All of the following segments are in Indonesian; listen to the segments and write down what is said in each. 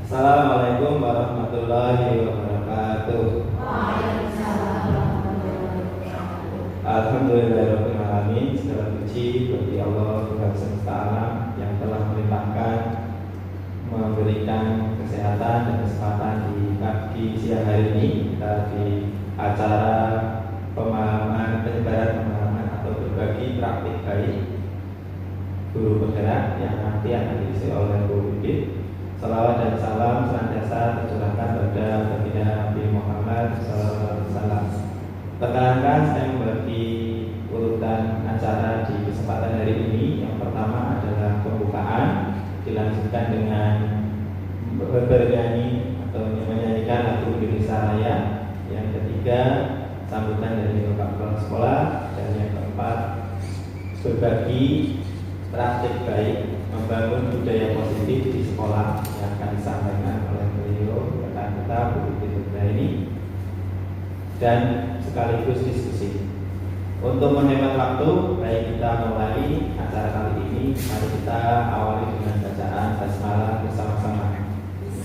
Assalamualaikum warahmatullahi wabarakatuh. Alhamdulillahirabbil alamin. Segala puji bagi Allah Tuhan semesta alam yang telah melimpahkan memberikan kesehatan dan kesempatan di pagi siang hari ini kita di acara penyebaran pemahaman atau berbagi praktik baik guru bergerak yang nanti akan diisi oleh Bu Bibit. Salawat dan salam senantiasa tercurahkan pada baginda Nabi Muhammad SAW. Perkenalkan, saya membagi urutan acara di kesempatan hari ini. Yang pertama adalah pembukaan, dilanjutkan dengan bernyanyi atau menyanyikan lagu Indonesia Raya. Yang ketiga, sambutan dari Bapak Kepala Sekolah. Dan yang keempat, berbagi praktik baik membangun budaya positif di sekolah yang akan disampaikan oleh beliau rekan kita Bu Bibit ini, dan sekaligus diskusi. Untuk menghemat waktu, baik kita mulai acara kali ini. Mari kita awali dengan bacaan basmalah bersama-sama.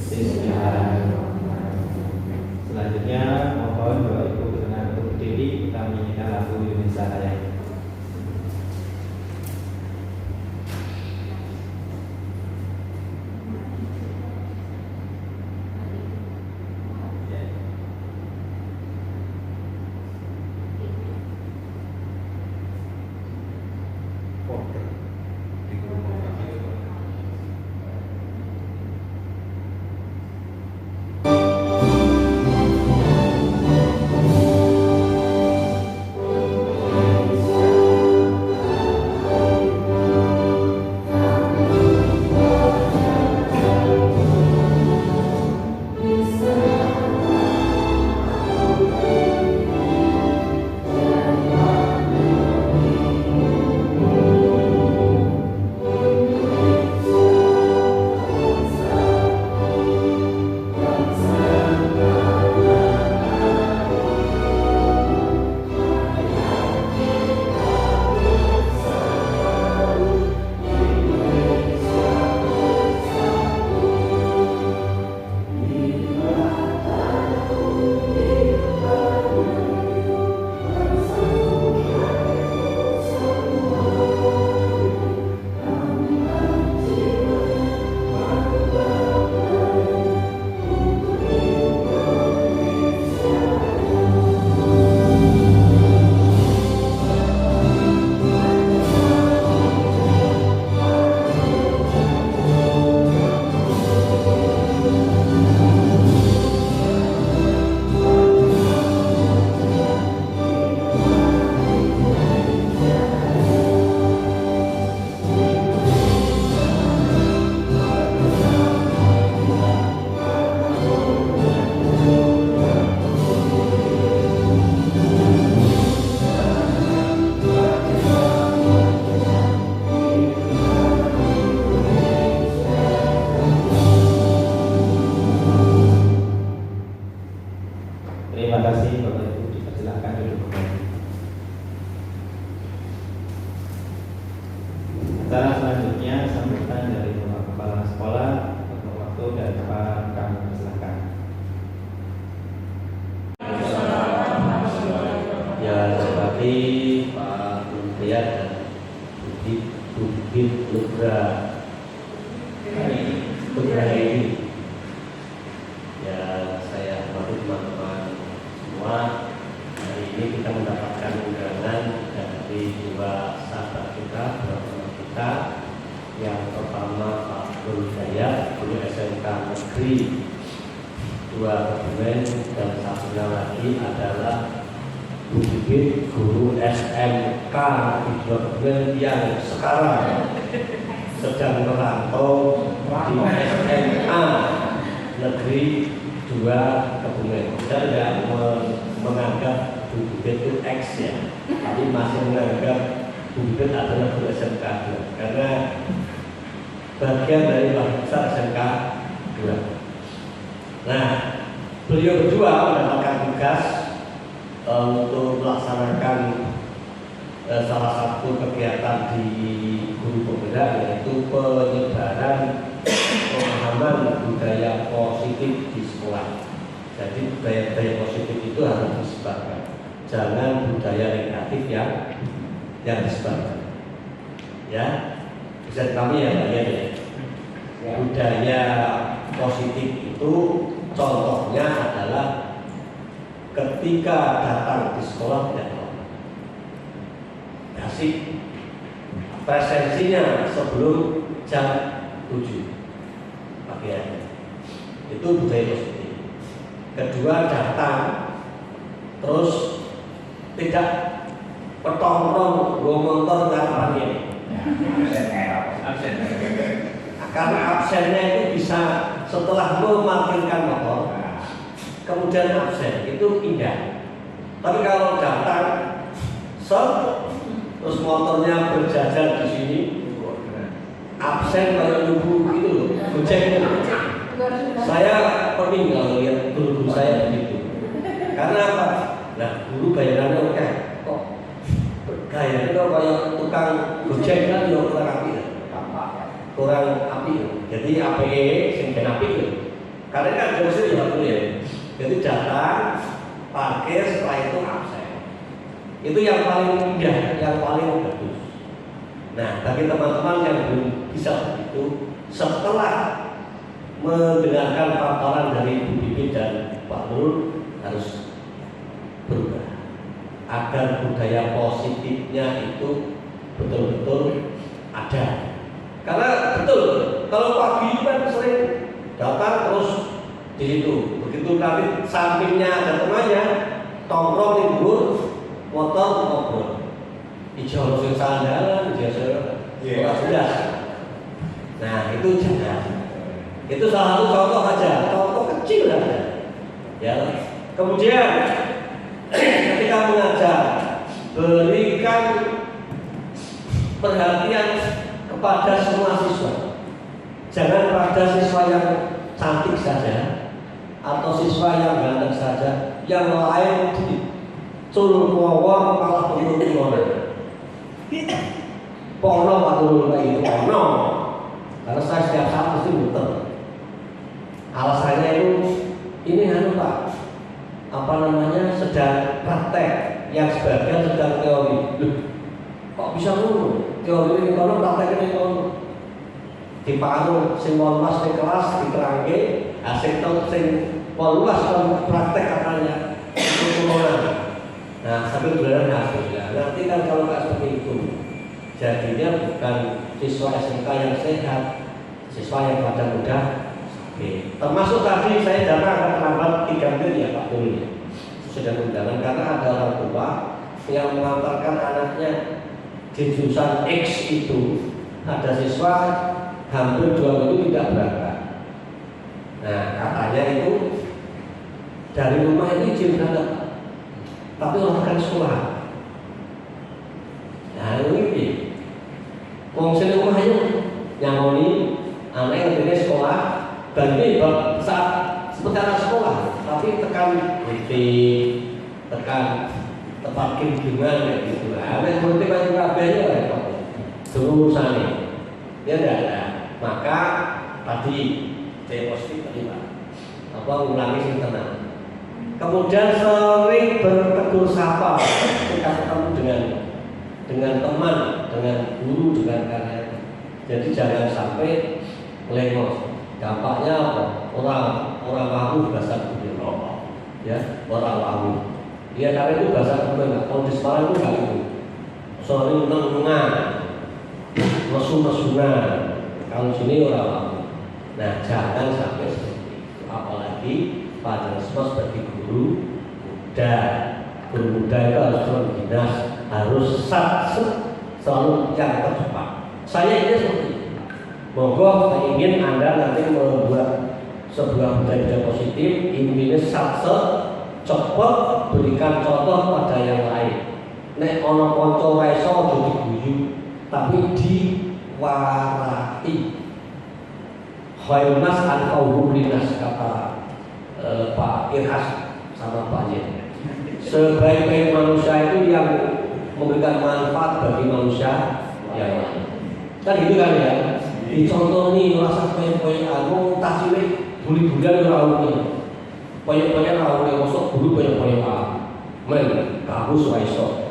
Bismillahirrahmanirrahim. Selanjutnya mohon Bapak Ibu berkenan untuk berdiri, kita menyanyikan lagu Indonesia Raya. Terima kasih Bapak Ibu, dipersilakan duduk kembali. Acara selanjutnya sambutan dari Bapak Kepala Sekolah untuk waktu dan tempat kami persilakan. Ya, seperti Pak Menteri dan Bukit Nugra ini. Ya, saya hormati teman-teman semua. Hari ini kita mendapatkan undangan dari dua sahabat kita, dua teman kita. Yang pertama Pak Guru Jaya, guru SMK Negeri 2 Kebumen, dan satunya lagi adalah Bu Bibit, guru SMK di 2 Kebumen yang sekarang sedang merantau di SMA Negeri 2 Kebumen. Saya tidak menganggap Bu Bibit itu X ya, tapi masih menganggap Bu Bibit adalah guru SMK 2 karena bagian dari besar SMK 2. Nah, beliau berdua mendapatkan tugas untuk melaksanakan salah satu kegiatan di Guru Penggerak, yaitu penyebaran pemahaman budaya positif di sekolah. Jadi budaya-budaya positif itu harus disebarkan. Jangan budaya negatif yang disebarkan. Ya, bisa kami ya Pak ya. Budaya positif itu contohnya adalah ketika datang di sekolah tidak kasih presensinya sebelum jam 7 pagi hari. Itu budaya positif. Kedua, datang terus tidak petong-petong bawa motor ngapain. Absen. Karena absennya itu bisa setelah memarkirkan motor, kemudian absen itu indah. Tapi kalau datang, terus motornya berjajar di sini, absen kayak nunggu gitu loh, gojek. Saya pernah kalau lihat guru-guru saya begitu. Karena apa? Nah, guru bayarannya oke, kok gayanya kok kayak tukang gojek kan ya kurang api. Jadi APE sing ben api ya. Karena kan jauh ya dulu ya. Jadi datang, parkir, setelah itu absen. Itu yang paling indah, yang paling bagus. Nah, bagi teman-teman yang belum bisa begitu, setelah mendengarkan paparan dari Ibu Bibi dan Pak Nur harus berubah agar budaya positifnya itu betul-betul ada. Karena betul, kalau pagi itu kan sering datang terus di situ. Begitu nanti sampingnya ada temannya, tongkrong libur, motor ngobrol. Hijau sing sandalan, hijau jelas. Nah itu jangan. Itu salah satu contoh aja, contoh kecil aja. Ya. Kemudian ketika mengajar, berikan perhatian kepada semua siswa. Jangan pada siswa yang cantik saja atau siswa yang ganteng saja, yang lain culun wawon malah turun. Pono Pak Guru itu pono. Karena saya setiap saat mesti muter. Alasannya itu ini Pak, apa namanya, sedang praktek, yang sebagian sedang teori. Loh, kok bisa ngono? Teori ini kono, praktek ini kono. Dipanggul sing 18 di kelas diterangke, asik tau sing 18 kon praktek katanya. Itu nah, sambil belajar hasilnya. Nanti kan kalau nggak seperti itu, jadinya bukan siswa SMK yang sehat, siswa yang pada mudah. Oke. Termasuk tadi saya datang akan terlambat 3 menit ya Pak Dul ya. Sudah undangan karena ada orang tua yang mengantarkan anaknya di jurusan X itu, ada siswa hampir 2 minggu tidak berangkat. Nah katanya itu dari rumah ini izin berangkat, tapi orang kan sekolah. Nah ini wong sing rumahnya nyangoni anak yang dari sekolah, dan ini saat sementara sekolah, tapi tekan WP, tekan tempat kunjungan kayak gitu. Anak seperti baju kabelnya repot, suruh sana, dia tidak ada. Maka tadi saya positif tadi Pak, apa ulangi sing tenang. Kemudian sering bertegur sapa ketika ketemu dengan teman, dengan guru, dengan karyawan. Jadi jangan sampai lengos. Dampaknya apa? Orang wawu bahasa Kudu, ya orang wawu. Ya karena itu bahasa Kudu. Kalau di sekolah itu nggak itu. Sering nengan, mesu-mesunan. Kalau sini orang wawu. Nah jangan sampai seperti itu. Apalagi pada sebagai guru muda. Guru muda itu harus selalu dinas, harus selalu yang tercepat. Saya ini seperti itu. Monggo saya ingin Anda nanti membuat sebuah budaya positif, intinya cepat berikan contoh pada yang lain. Nek ono konco raiso aja diguyu, tapi diwarati. Khairun nas anfa'uhum linnas, kata Pak Irhas sama Pak Yen. Sebaik-baik manusia itu yang memberikan manfaat bagi manusia yang lain. Kan gitu kan ya? Dicontoh nih merasa kowe anu tasile Buli-bulian ora unik. Poyok-poyok ora unik kosok bulu poyok-poyok apa. Men, kamu suaiso,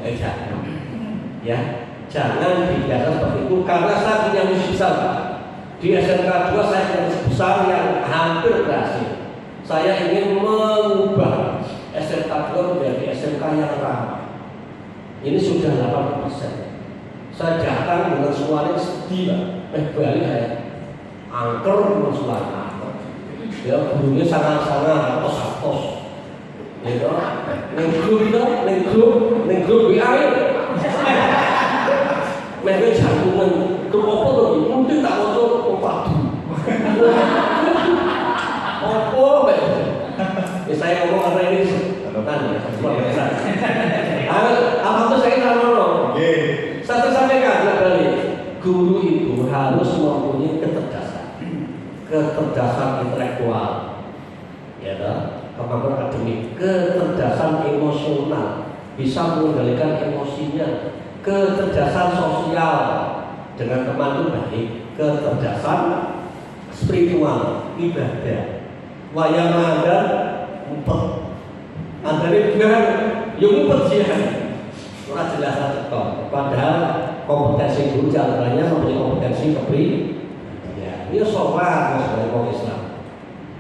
ya, jangan dibiasakan seperti itu karena saya punya misi besar. Di SMK 2 saya punya misi besar yang hampir berhasil. Saya ingin mengubah SMK 2 menjadi SMK yang ramah. Ini sudah 80%. Saya datang dengan suaranya sedih, balik saya angker dengan suara. Ya, gurunya sangat-sangat atos-atos. Ya, neng-grup WA ya. Mereka jantungan kepopo lagi, mungkin tak mau padu. Opo, ya saya ngomong karena ini apa tuh saya tahu Saya sampaikan kembali, guru itu harus mempunyai kecerdasan intelektual, ya kemampuan akademik, kecerdasan emosional, bisa mengendalikan emosinya, kecerdasan sosial dengan teman itu baik, kecerdasan spiritual, ibadah, wayang ada ngumpet, ada ini juga yang ngumpet sih, ora jelas atau padahal kompetensi guru jalannya mempunyai kompetensi ya, dia sholat sebagai orang Islam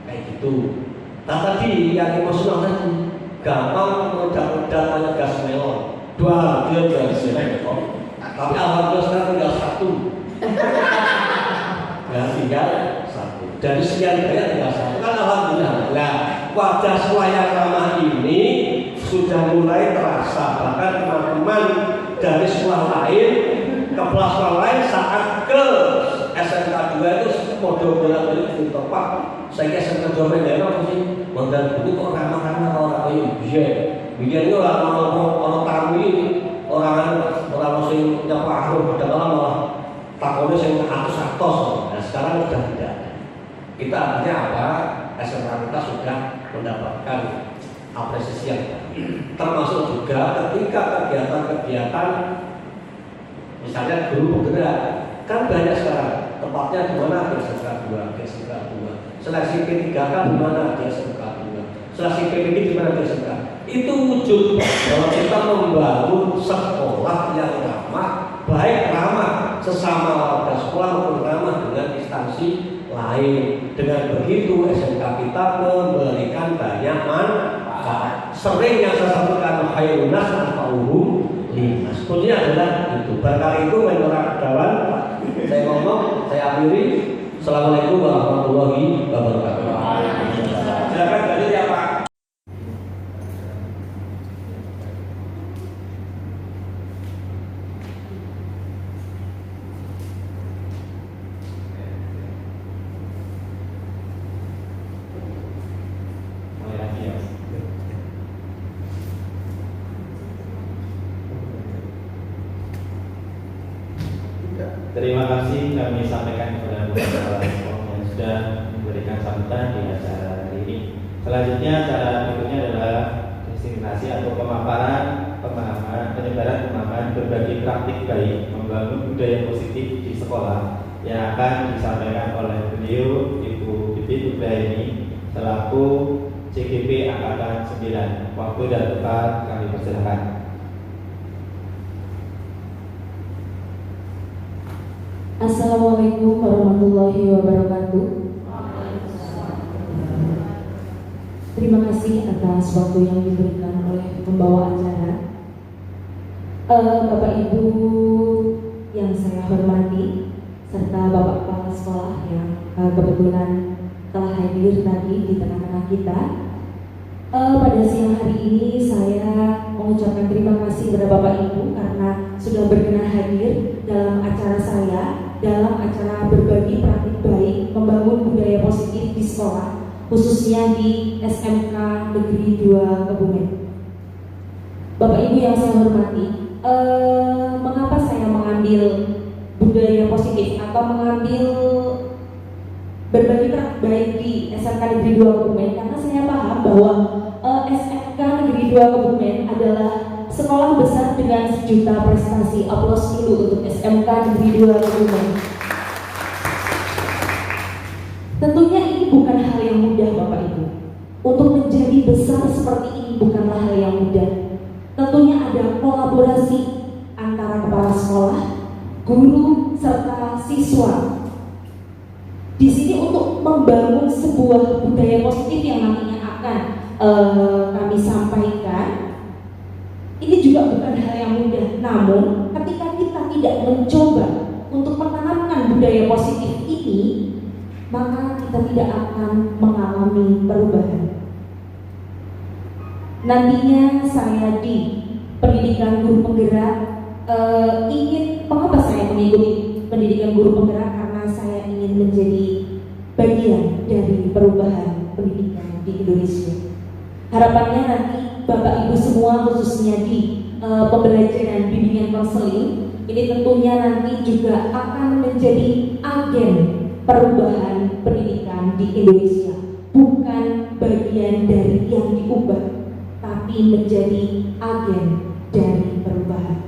kayak gitu. Nah tadi yang emosional tadi gampang meledak-ledak banyak gas melon, dua dia berhasil. Tapi alhamdulillah sekarang tinggal satu. Ya tinggal satu. Dari sekian banyak tinggal satu. Kan alhamdulillah. Nah wajah wayang ramah ini sudah mulai terasa. Bahkan teman-teman dari sekolah lain ke kelas lain saat ke SMK 2 itu modal bolak-balik di tempat. Saya ke SMK 2 Medan apa sih? Modal itu kok ramah-ramah orang kayu. Iya. Biar itu orang tamu ini orang sing nyapa akhir pada malah takonnya sing atus-atus. Nah sekarang sudah tidak. Kita artinya apa? SMK kita sudah mendapatkan apresiasi yang termasuk juga ketika kegiatan-kegiatan misalnya guru bergerak kan banyak sekarang tempatnya di mana di SMK 2, seleksi P3K di mana di SMK 2, seleksi PPD di mana di SMK. Itu wujud bahwa kita membangun sekolah yang ramah, baik ramah sesama warga sekolah maupun ramah dengan instansi lain. Dengan begitu SMK kita memberikan banyak manfaat. Sering yang saya sebutkan khairun nas anfa'uhum linnas. Sebetulnya adalah itu. Barangkali itu menurut kawan. Saya ngomong, saya akhiri. Assalamualaikum warahmatullahi wabarakatuh. Silakan dari ya Pak. Terima kasih kami sampaikan kepada Bapak yang sudah memberikan sambutan di acara hari ini. Selanjutnya acara berikutnya adalah diseminasi atau pemaparan penyebaran pemahaman berbagi praktik baik membangun budaya positif di sekolah yang akan disampaikan oleh beliau Ibu Bibit Ubaini selaku CGP Angkatan 9. Waktu dan tempat kami persilakan. Assalamualaikum warahmatullahi wabarakatuh. Terima kasih atas waktu yang diberikan oleh pembawa acara. Bapak Ibu yang saya hormati serta Bapak Kepala Sekolah yang kebetulan telah hadir tadi di tengah-tengah kita. Pada siang hari ini saya mengucapkan terima kasih kepada Bapak Ibu karena sudah berkenan hadir dalam acara saya, dalam acara berbagi praktik baik membangun budaya positif di sekolah, khususnya di SMK Negeri 2 Kebumen. Bapak Ibu yang saya hormati, mengapa saya mengambil budaya positif atau mengambil berbagi praktik baik di SMK Negeri 2 Kebumen? Karena saya paham bahwa SMK Negeri 2 Kebumen adalah sekolah besar dengan sejuta prestasi. Aplaus dulu untuk SMK Negeri 2 Kebumen. Tentunya ini bukan hal yang mudah Bapak Ibu. Untuk menjadi besar seperti ini bukanlah hal yang mudah. Tentunya ada kolaborasi antara kepala sekolah, guru, serta siswa. Di sini untuk membangun sebuah budaya positif yang nantinya akan kami sampaikan. Ini juga bukan hal yang mudah. Namun ketika kita tidak mencoba untuk menanamkan budaya positif ini, maka kita tidak akan mengalami perubahan. Nantinya saya di pendidikan guru penggerak mengapa saya mengikuti pendidikan guru penggerak? Karena saya ingin menjadi bagian dari perubahan pendidikan di Indonesia. Harapannya nanti Bapak Ibu semua khususnya di pembelajaran bimbingan konseling ini tentunya nanti juga akan menjadi agen perubahan pendidikan di Indonesia, bukan bagian dari yang diubah, tapi menjadi agen dari perubahan.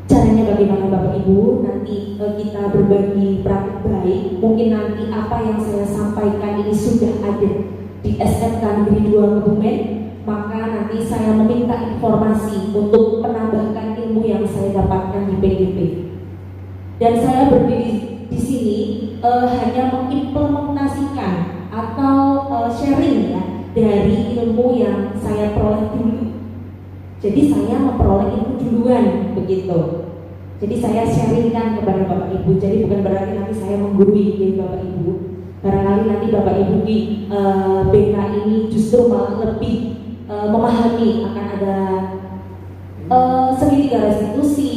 Caranya bagaimana Bapak Ibu? Nanti kita berbagi praktik baik. Mungkin nanti apa yang saya sampaikan ini sudah ada di SMK Negeri 2 Kebumen, maka nanti saya meminta informasi untuk menambahkan ilmu yang saya dapatkan di PGP. Dan saya berdiri di sini hanya mengimplementasikan atau sharing ya dari ilmu yang saya peroleh dulu. Jadi saya memperoleh ilmu duluan begitu. Jadi saya sharingkan kepada Bapak Ibu. Jadi bukan berarti nanti saya menggurui dari Bapak Ibu. Barangkali nanti Bapak Ibu di BK ini justru malah lebih memahami akan ada segitiga restitusi,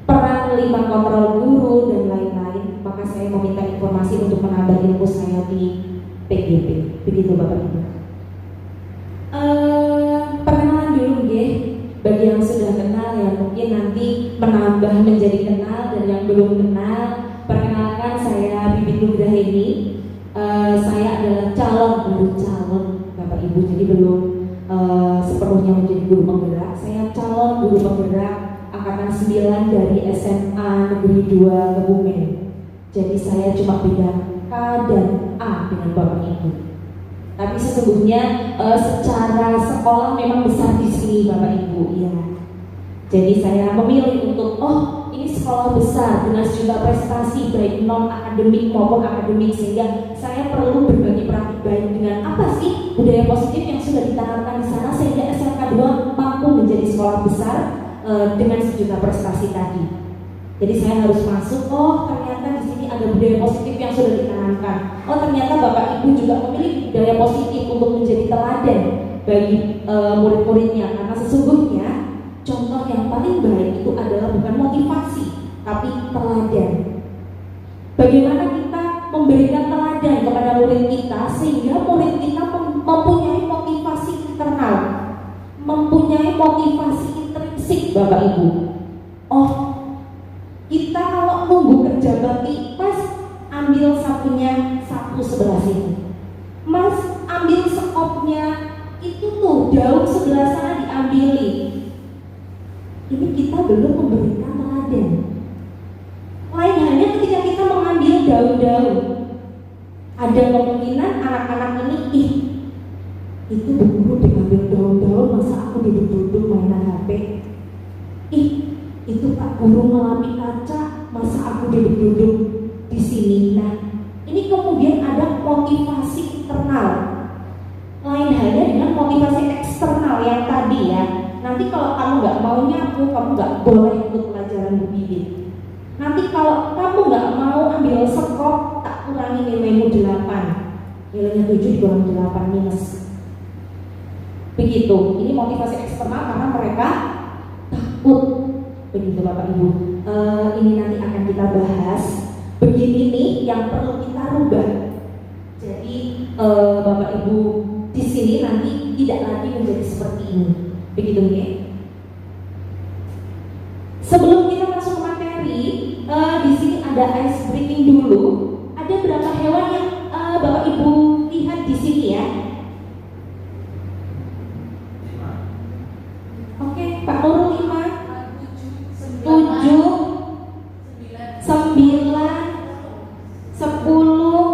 peran 5 kontrol guru dan lain-lain. Maka saya meminta informasi untuk menambah ilmu saya di PGP. Begitu Bapak Ibu. Perkenalan dulu nggih. Bagi yang sudah kenal ya mungkin nanti menambah menjadi kenal, dan yang belum kenal, perkenalkan saya Bibit Nugraheni. Saya adalah baru calon Bapak Ibu, jadi belum sepenuhnya menjadi guru penggerak. Saya calon guru penggerak angkatan 9 dari SMA Negeri 2 Kebumen. Jadi saya cuma beda K dan A dengan Bapak Ibu. Tapi sesungguhnya secara sekolah memang besar di sini Bapak Ibu ya. Jadi saya memilih untuk ini sekolah besar dengan sejumlah prestasi baik non akademik maupun akademik, sehingga saya perlu berbagi praktik baik dengan apa sih budaya positif yang sudah ditanamkan di sana sehingga SMK 2 mampu menjadi sekolah besar dengan sejumlah prestasi tadi. Jadi saya harus masuk, ternyata di sini ada budaya positif yang sudah ditanamkan. Ternyata Bapak Ibu juga memiliki budaya positif untuk menjadi teladan bagi murid-muridnya. Karena sesungguhnya contoh yang paling baik itu adalah bukan motivasi, tapi teladan. Bagaimana kita memberikan teladan kepada murid kita sehingga murid kita mempunyai motivasi internal, mempunyai motivasi intrinsik Bapak Ibu. Kita kalau nunggu kerja bakti, Mas ambil sapunya sapu sebelah sini, Mas ambil sekopnya itu tuh daun sebelah sana diambili. Ini kita belum memberikan teladan. Lain halnya ketika kita mengambil daun-daun, ada kemungkinan anak-anak ini itu guru diambil daun-daun, masa aku duduk-duduk mainan HP. Itu Pak guru ngelapik kaca, masa aku duduk-duduk di sini. Nah, ini kemudian ada motivasi internal. Lain halnya dengan motivasi eksternal yang tadi ya. Nanti kalau kamu nggak mau nyapu, kamu nggak boleh ikut pelajaran Bu Bibit. Nanti kalau kamu nggak mau ambil sekop, tak kurangi nilaimu 8. Nilainya 7 dikurang 8 minus. Begitu. Ini motivasi eksternal karena mereka takut. Begitu Bapak Ibu. Ini nanti akan kita bahas. Begini nih yang perlu kita rubah. Jadi Bapak Ibu di sini nanti tidak lagi menjadi seperti ini. Begitu ya. Sebelum kita masuk materi, di sini ada ice breaking dulu. Ada berapa hewan yang Bapak Ibu lihat di sini ya? Oke, Pak Nurul 5, 7, 9, 10,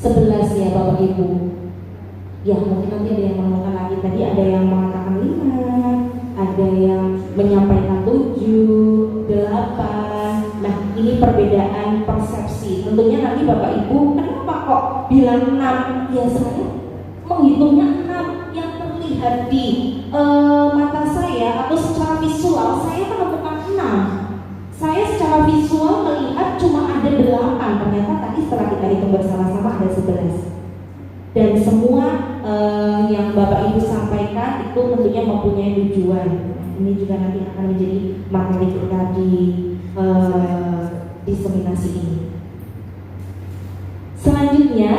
11 ya Bapak Ibu. Ya mungkin nanti ada yang menemukan lagi, tadi ada yang mengatakan 5, ada yang menyampaikan 7, 8. Nah ini perbedaan persepsi. Tentunya nanti Bapak Ibu, kenapa kok bilang 6? Ya saya menghitungnya 6 yang terlihat di mata saya atau secara visual saya menemukan 6. Saya secara visual melihat cuma ada 8, ternyata tadi setelah kita hitung bersama-sama ada 11. Dan semua yang Bapak Ibu sampaikan itu tentunya mempunyai tujuan. Ini juga nanti akan menjadi materi kita di diseminasi ini. Selanjutnya,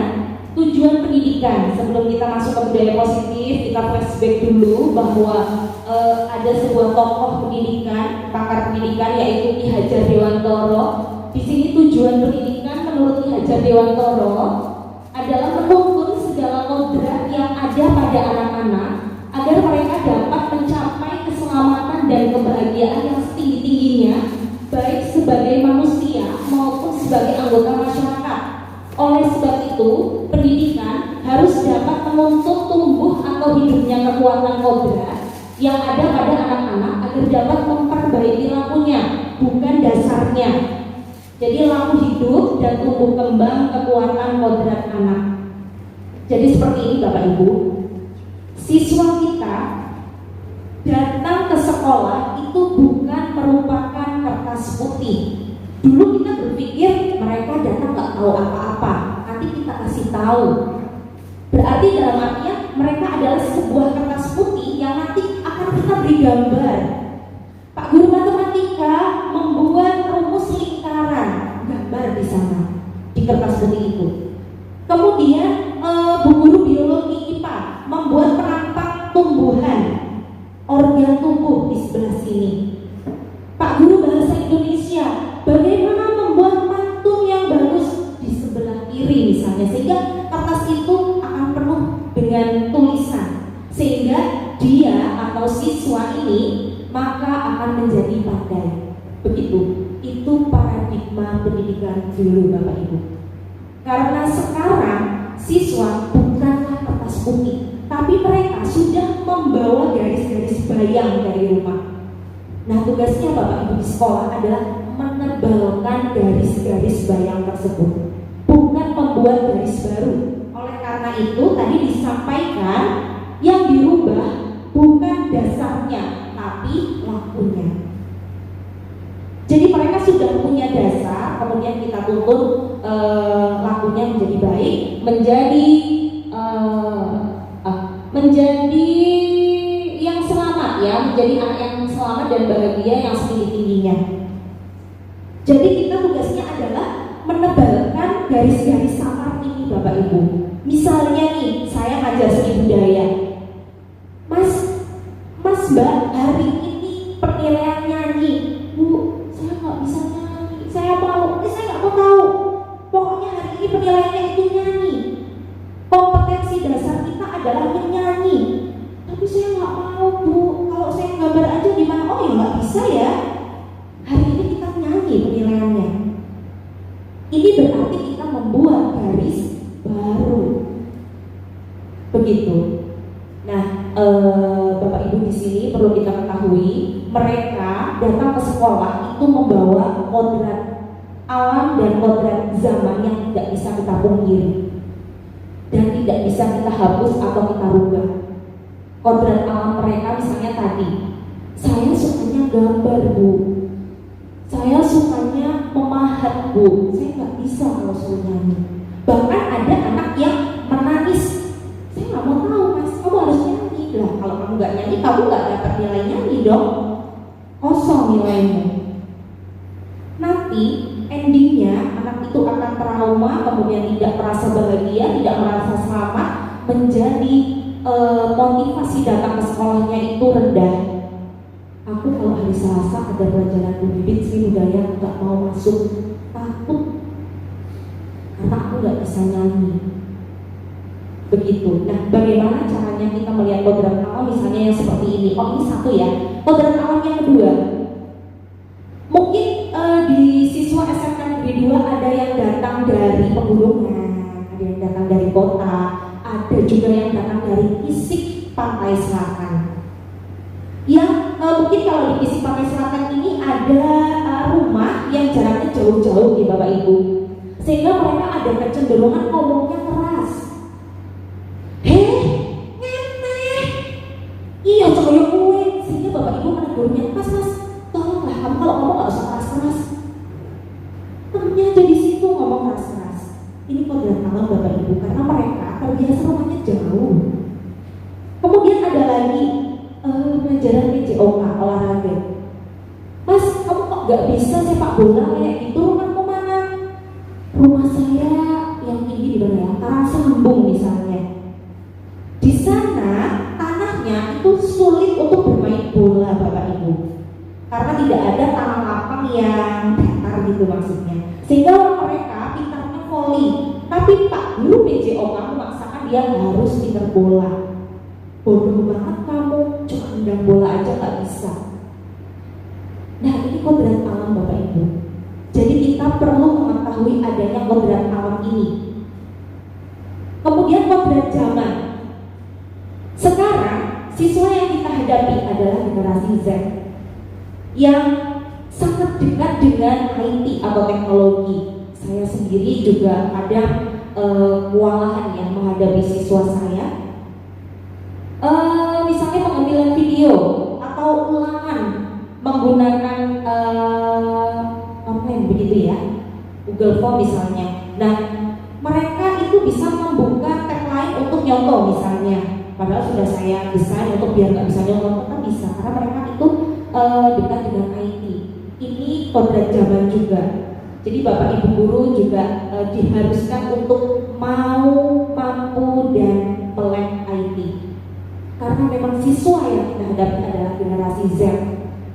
tujuan pendidikan. Sebelum kita masuk ke budaya positif, kita flashback dulu bahwa ada sebuah tokoh pendidikan, pakar pendidikan yaitu Ki Hajar Dewantoro. Di sini tujuan pendidikan menurut Ki Hajar Dewantoro adalah menuntun segala kodrat yang ada pada anak-anak agar mereka dapat mencapai keselamatan dan kebahagiaan yang setinggi-tingginya, baik sebagai manusia maupun sebagai anggota masyarakat. Oleh sebab itu, pendidikan harus dapat menuntut tumbuh atau hidupnya kekuatan kodrat yang ada pada anak-anak agar dapat memperbaiki lakunya, bukan dasarnya. Jadi laku hidup dan tumbuh kembang kekuatan kodrat anak. Jadi seperti ini Bapak Ibu, siswa kita datang ke sekolah itu bukan merupakan kertas putih. Dulu kita berpikir mereka datang nggak tahu apa-apa, nanti kita kasih tahu. Berarti dalam artian mereka adalah sebuah kertas putih yang nanti akan kita beri gambar. Pak guru matematika membuat rumus lingkaran, gambar di sana di kertas putih itu. Kemudian Bu guru biologi IPA membuat perampang tumbuhan, organ tubuh di sebelah sini. Pak guru bahasa Indonesia bagaimana membuat pantun yang bagus di sebelah kiri misalnya, sehingga kertas itu akan penuh dengan tulisan, sehingga dia atau siswa ini maka akan menjadi pandai. Begitu, itu paradigma pendidikan dulu Bapak Ibu. Karena sekarang siswa bukanlah kertas putih, tapi mereka sudah membawa garis-garis bayang dari rumah. Nah tugasnya Bapak Ibu di sekolah adalah menebalkan garis-garis bayang tersebut, bukan membuat garis baru. Oleh karena itu tadi disampaikan yang dirubah bukan dasarnya, tapi lakunya. Jadi mereka sudah punya dasar, kemudian kita tuntut lakunya menjadi baik, menjadi yang selamat ya, menjadi anak yang selamat dan bahagia yang setinggi-tingginya. Jadi kita tugasnya adalah menebalkan garis-garis samar ini Bapak Ibu. Misalnya nih, saya ngajar seni budaya. Mas Mbak, hari ini penilaian nyanyi. Bu, saya nggak bisa nyanyi. Saya nggak mau tahu. Pokoknya hari ini penilaiannya itu nyanyi. Kompetensi dasar kita adalah menyanyi. Tapi saya nggak mau Bu. Kalau saya gambar aja gimana? Oh ya nggak bisa ya. Hari ini kita nyanyi penilaiannya. Ini berarti kita membuat garis baru. Begitu. Nah, Bapak Ibu di sini perlu kita ketahui, mereka datang ke sekolah itu membawa kodrat alam dan kodrat zaman yang tidak bisa kita pungkiri dan tidak bisa kita hapus atau kita rubah. Kodrat alam mereka misalnya tadi, saya sukanya gambar Bu, saya sukanya memahat Bu, saya nggak bisa kalau suruh nyanyi. Bahkan ada anak yang menangis, saya nggak mau tahu Mas, kamu harus nyanyi. Lah kalau kamu nggak nyanyi, kamu nggak dapat nilai nyanyi dong, kosong nilaimu. Nanti endingnya anak itu akan trauma, kemudian tidak merasa bahagia, tidak merasa selamat, menjadi motivasi datang ke sekolahnya itu rendah. Aku kalau hari Selasa ada pelajaran bibit seni budaya nggak mau masuk, takut karena aku nggak bisa nyanyi. Begitu. Nah, bagaimana caranya kita melihat kodrat alam misalnya yang seperti ini? Oh, ini satu ya. Kodrat alam yang kedua, mungkin di siswa SMK Negeri 2 ada yang datang dari pegunungan, ada yang datang dari kota, ada juga yang datang dari Kisik Pantai Selatan. Yang mungkin kalau di Kisik Pantai Selatan ini ada rumah yang jaraknya jauh-jauh di Bapak Ibu, sehingga mereka ada kecenderungan ngomongnya keras. Iya coba kue, sehingga Bapak Ibu menegurnya, mas tolonglah kamu kalau ngomong gak usah keras-keras. Temennya aja di situ ngomong keras-keras. Ini kodrat alam Bapak Ibu, karena mereka terbiasa rumahnya jauh. Kemudian ada lagi pelajaran PJOK olahraga. Mas, kamu kok gak bisa sepak bola kayak gitu? Rumahmu mana? Rumah saya yang tinggi di mana ya? Karasambung misalnya. Di sana tanahnya itu sulit untuk bermain bola Bapak Ibu, karena tidak ada tanah lapang yang datar gitu maksudnya. Sehingga mereka pintarnya voli. Tapi Pak Guru PJOK memaksakan dia harus pintar bola. Bodoh banget kamu, cuma nendang bola aja gak bisa. Nah ini kodrat alam Bapak Ibu. Jadi kita perlu mengetahui adanya kodrat alam ini. Kemudian kodrat zaman. Sekarang siswa yang kita hadapi adalah generasi Z yang sangat dekat dengan IT atau teknologi. Saya sendiri juga kadang kewalahan ya menghadapi siswa saya. Misalnya pengambilan video atau ulangan menggunakan online begitu ya, Google Form misalnya. Nah, mereka itu bisa membuka tab lain untuk nyontoh misalnya. Padahal sudah saya desain untuk biar nggak bisa nyontoh, tetap bisa karena mereka itu dekat dengan IT. Ini kodrat zaman juga. Jadi Bapak Ibu guru juga diharuskan untuk mau, mampu dan melek IT. Karena memang siswa yang kita hadapi adalah generasi Z.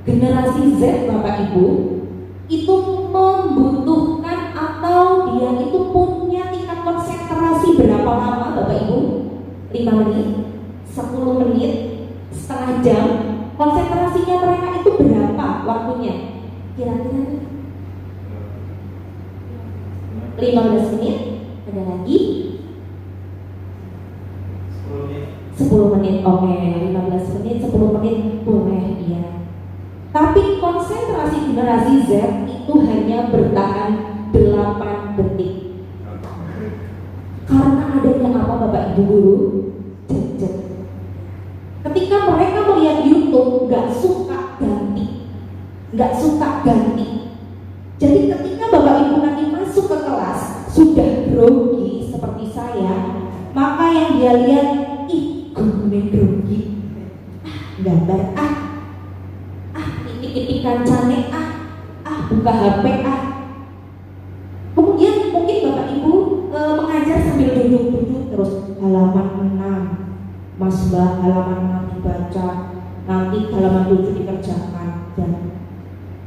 Generasi Z Bapak Ibu itu membutuhkan atau dia itu punya tingkat konsentrasi berapa lama Bapak Ibu? 5 menit, 10 menit, setengah jam. Konsentrasinya mereka itu berapa waktunya? Kira-kira 15 menit, ada lagi 10 menit, oke, 15 menit, 10 menit, boleh, iya. Tapi konsentrasi generasi Z itu hanya bertahan 8 detik. Karena adanya apa Bapak Ibu guru? Jajan. Ketika mereka melihat YouTube, gak suka ganti. Jadi ketika Bapak Ibu nanti masuk ke kelas sudah grogi seperti saya, maka yang dia lihat, gurunya grogi, gambar titik-titik kancane buka HP Kemudian mungkin Bapak Ibu mengajar sambil duduk terus halaman 6, Mas Mbak halaman 6 dibaca, nanti halaman 7 dikerjakan, dan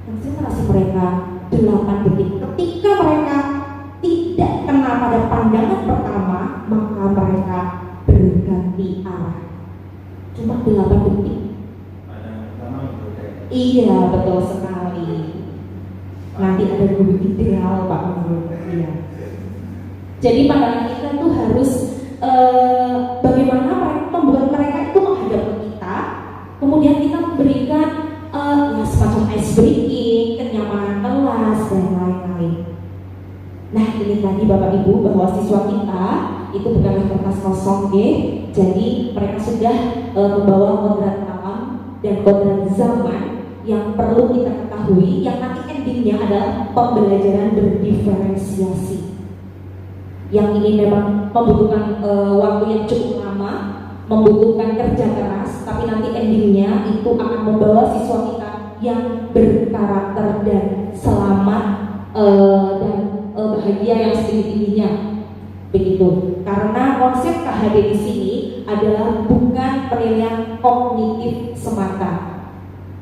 konsentrasi mereka 8 detik. Ketika mereka tidak kena pada pandangan pertama, maka mereka berganti arah. Cuma 8 detik. Iya, betul sekali. Nanti ada guru ideal Pak Guru. Iya. Jadi pandangan kita tuh harus bagaimana membuat mereka itu menghadap ke kita. Kemudian kita memberikan semacam ice breaking, kenyamanan kelas dan lain-lain. Nah ini tadi Bapak Ibu bahwa siswa kita itu bukanlah kertas kosong, jadi mereka sudah membawa kodrat alam dan kodrat zaman yang perlu kita ketahui, yang nanti endingnya adalah pembelajaran berdiferensiasi. Yang ini memang membutuhkan waktu yang cukup lama, membutuhkan kerja keras, tapi nanti endingnya itu akan membawa siswa kita yang berkarakter dan selamat dan bahagia yang setinggi-tingginya. Begitu. Karena konsep KHD di sini adalah bukan penilaian kognitif semata.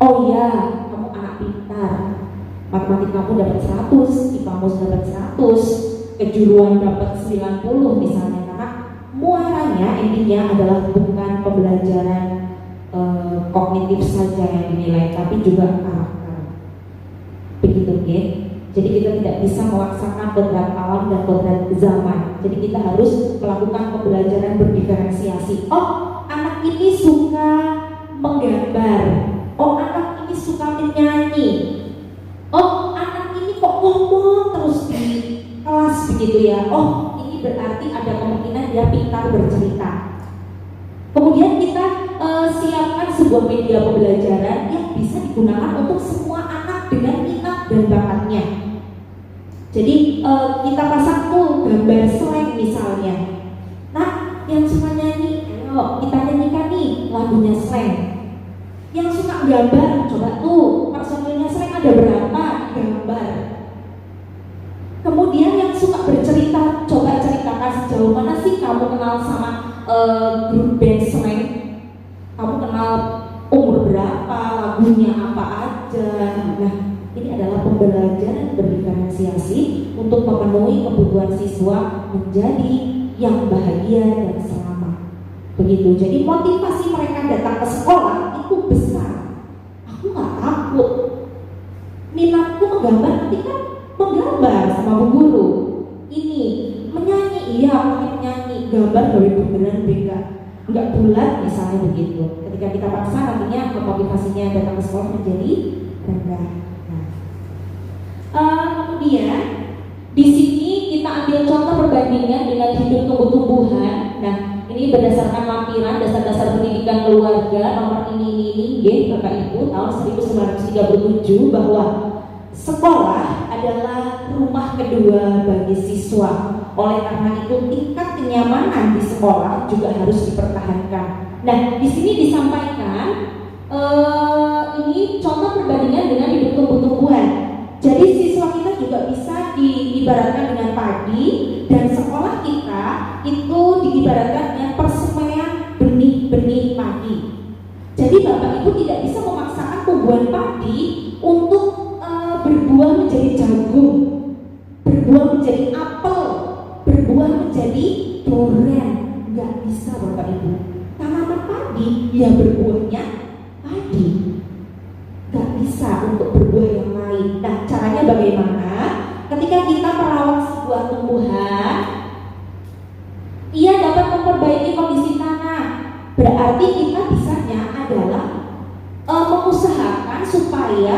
Oh ya, kamu anak pintar, matematika kamu dapat 100, IPA-mu dapat 100, kejuruan dapat 90 misalnya, karena muaranya intinya adalah bukan pembelajaran kognitif saja yang dinilai, tapi juga karakter. Begitu, Jadi kita tidak bisa memaksakan kodrat alam dan kodrat zaman. Jadi kita harus melakukan pembelajaran berdiferensiasi. Oh, anak ini suka menggambar. Oh, anak ini suka menyanyi. Oh, anak ini kok ngomong terus di kelas begitu ya. Oh, ini berarti ada kemungkinan dia pintar bercerita. Kemudian kita siapkan sebuah media pembelajaran yang bisa digunakan untuk semua anak dengan minat dan bakatnya. Jadi kita pasang tuh gambar slang misalnya. Nah, yang suka nyanyi, ayo kita nyanyikan nih lagunya slang. Yang suka gambar, coba tuh personilnya slang ada berapa, gambar. Kemudian yang suka bercerita, coba ceritakan sejauh mana sih kamu kenal sama grup band slang. Kamu kenal umur berapa, lagunya apa aja. Nah, ini adalah pembelajaran berdiferensiasi untuk memenuhi kebutuhan siswa menjadi yang bahagia dan selamat. Begitu. Jadi motivasi mereka datang ke sekolah itu besar. Aku nggak takut. Minatku menggambar, nanti kan menggambar sama bu guru. Ini menyanyi, iya aku menyanyi, gambar dari beneran beda. Enggak bulat misalnya begitu. Ketika kita paksa nantinya motivasinya datang ke sekolah menjadi rendah. Kemudian di sini kita ambil contoh perbandingan dengan hidup tumbuh-tumbuhan. Nah, ini berdasarkan lampiran dasar-dasar pendidikan keluarga nomor ini Bapak Ibu tahun 1937 bahwa sekolah adalah rumah kedua bagi siswa. Oleh karena itu tingkat kenyamanan di sekolah juga harus dipertahankan. Nah, di sini disampaikan ini contoh perbandingan dengan hidup tumbuh-tumbuhan. Jadi siswa kita juga bisa diibaratkan dengan padi dan sekolah kita itu diibaratkan dengan persemaian benih-benih padi. Jadi Bapak Ibu tidak bisa memaksakan tumbuhan padi untuk berbuah menjadi jagung, berbuah menjadi apel, berbuah menjadi durian. Nggak bisa Bapak Ibu. Tanaman padi ya berbuahnya padi. Nggak bisa untuk berbuah yang lain. Nah, caranya bagaimana? Ketika kita merawat sebuah tumbuhan, ia dapat memperbaiki kondisi tanah. Berarti kita bisanya adalah mengusahakan supaya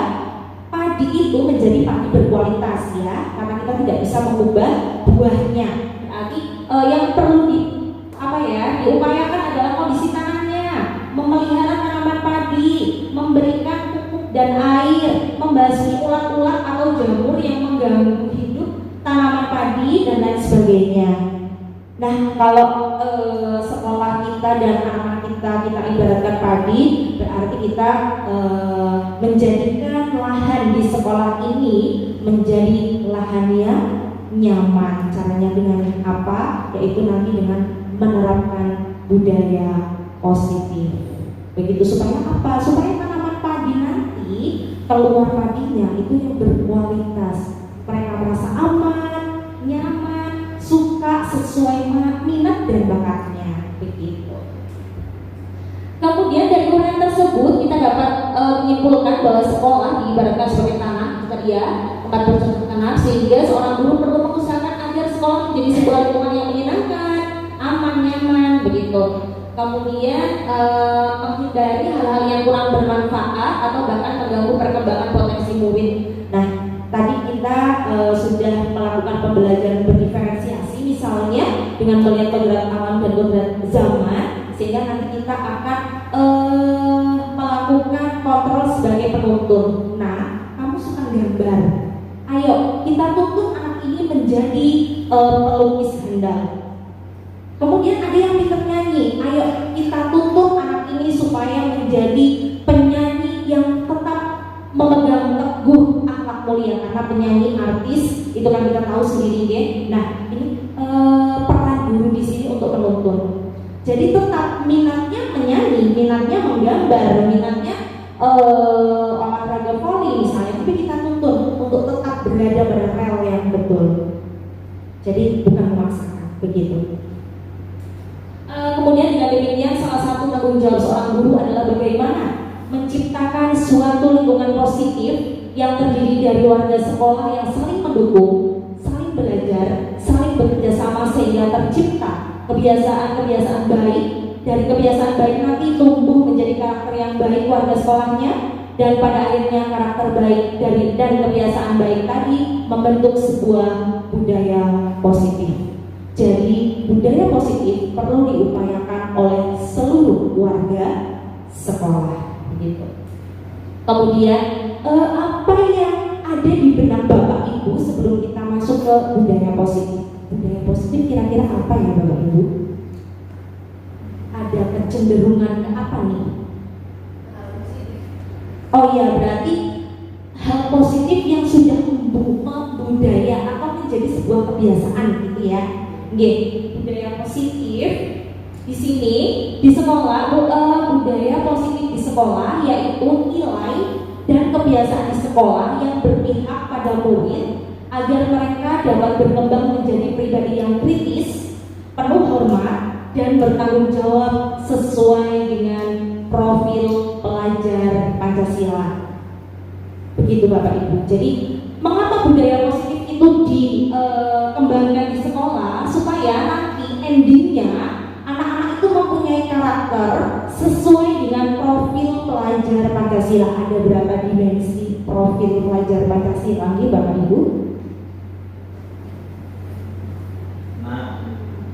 padi itu menjadi padi berkualitas ya, karena kita tidak bisa mengubah buahnya. Berarti yang perlu diupayakan adalah kondisi tanahnya, memelihara tanaman padi, memberikan pupuk dan air, membasmi ulat-ulat atau jamur yang mengganggu hidup tanaman padi dan lain sebagainya. Nah, kalau sekolah kita dan anak-anak kita ibaratkan padi, berarti kita menjadikan lahan di sekolah ini menjadi lahan yang nyaman. Caranya dengan apa? Yaitu nanti dengan menerapkan budaya positif. Begitu supaya apa? Supaya tanaman padi nanti keluar padinya itu yang berkualitas. Mereka merasa aman, nyaman, suka sesuai minat dan bakatnya. Begitu. Kemudian dari uraian tersebut kita dapat menyimpulkan bahwa sekolah diibaratkan sebagai tanah, tempat bercocok tanam, sehingga seorang guru perlu mengusahakan agar sekolah menjadi sebuah lingkungan yang menyenangkan, aman, nyaman, begitu. Kemudian menghindari hal-hal yang kurang bermanfaat atau bahkan mengganggu perkembangan potensi murid. Nah, tadi kita sudah melakukan pembelajaran berdiferensiasi, misalnya dengan melihat kodrat alam dan kodrat zaman, sehingga nanti kita akan melakukan kontrol sebagai penuntun. Nah, kamu suka gambar, ayo kita tuntun anak ini menjadi pelukis handal. Kemudian ada yang pintar nyanyi, ayo kita tuntun anak ini supaya menjadi penyanyi yang tetap memegang teguh akhlak mulia, karena penyanyi artis itu kan kita tahu sendiri ya. Nah, ini peran guru di sini untuk penuntun. Jadi tetap minatnya menyanyi, minatnya menggambar, minatnya olahraga voli misalnya, tapi kita tuntun untuk tetap berada pada rel yang betul. Jadi bukan memaksakan, begitu. Kemudian dengan demikian salah satu tanggung jawab seorang guru adalah bagaimana menciptakan suatu lingkungan positif yang terdiri dari warga sekolah yang saling mendukung, saling belajar, saling bekerja sama sehingga tercipta kebiasaan-kebiasaan baik. Dari kebiasaan baik nanti tumbuh menjadi karakter yang baik warga sekolahnya, dan pada akhirnya karakter baik dan kebiasaan baik tadi membentuk sebuah budaya positif. Jadi budaya positif perlu diupayakan oleh seluruh warga sekolah, begitu. Kemudian apa yang ada di benak Bapak Ibu sebelum kita masuk ke budaya positif? Budaya positif kira-kira apa ya Bapak Ibu? Ada kecenderungan ke apa nih? Oh ya, berarti hal positif yang sudah membudaya atau menjadi sebuah kebiasaan gitu ya. Oke, budaya positif di sini di sekolah, budaya positif di sekolah yaitu nilai dan kebiasaan di sekolah yang berpihak pada murid agar mereka dapat berkembang menjadi pribadi yang kritis, penuh hormat, dan bertanggung jawab sesuai dengan profil pelajar Pancasila. Begitu Bapak Ibu. Jadi mengapa budaya positif itu dikembangkan di sekolah supaya nanti endingnya anak-anak itu mempunyai karakter sesuai dengan profil pelajar Pancasila. Ada berapa dimensi profil pelajar Pancasila ini Bapak Ibu?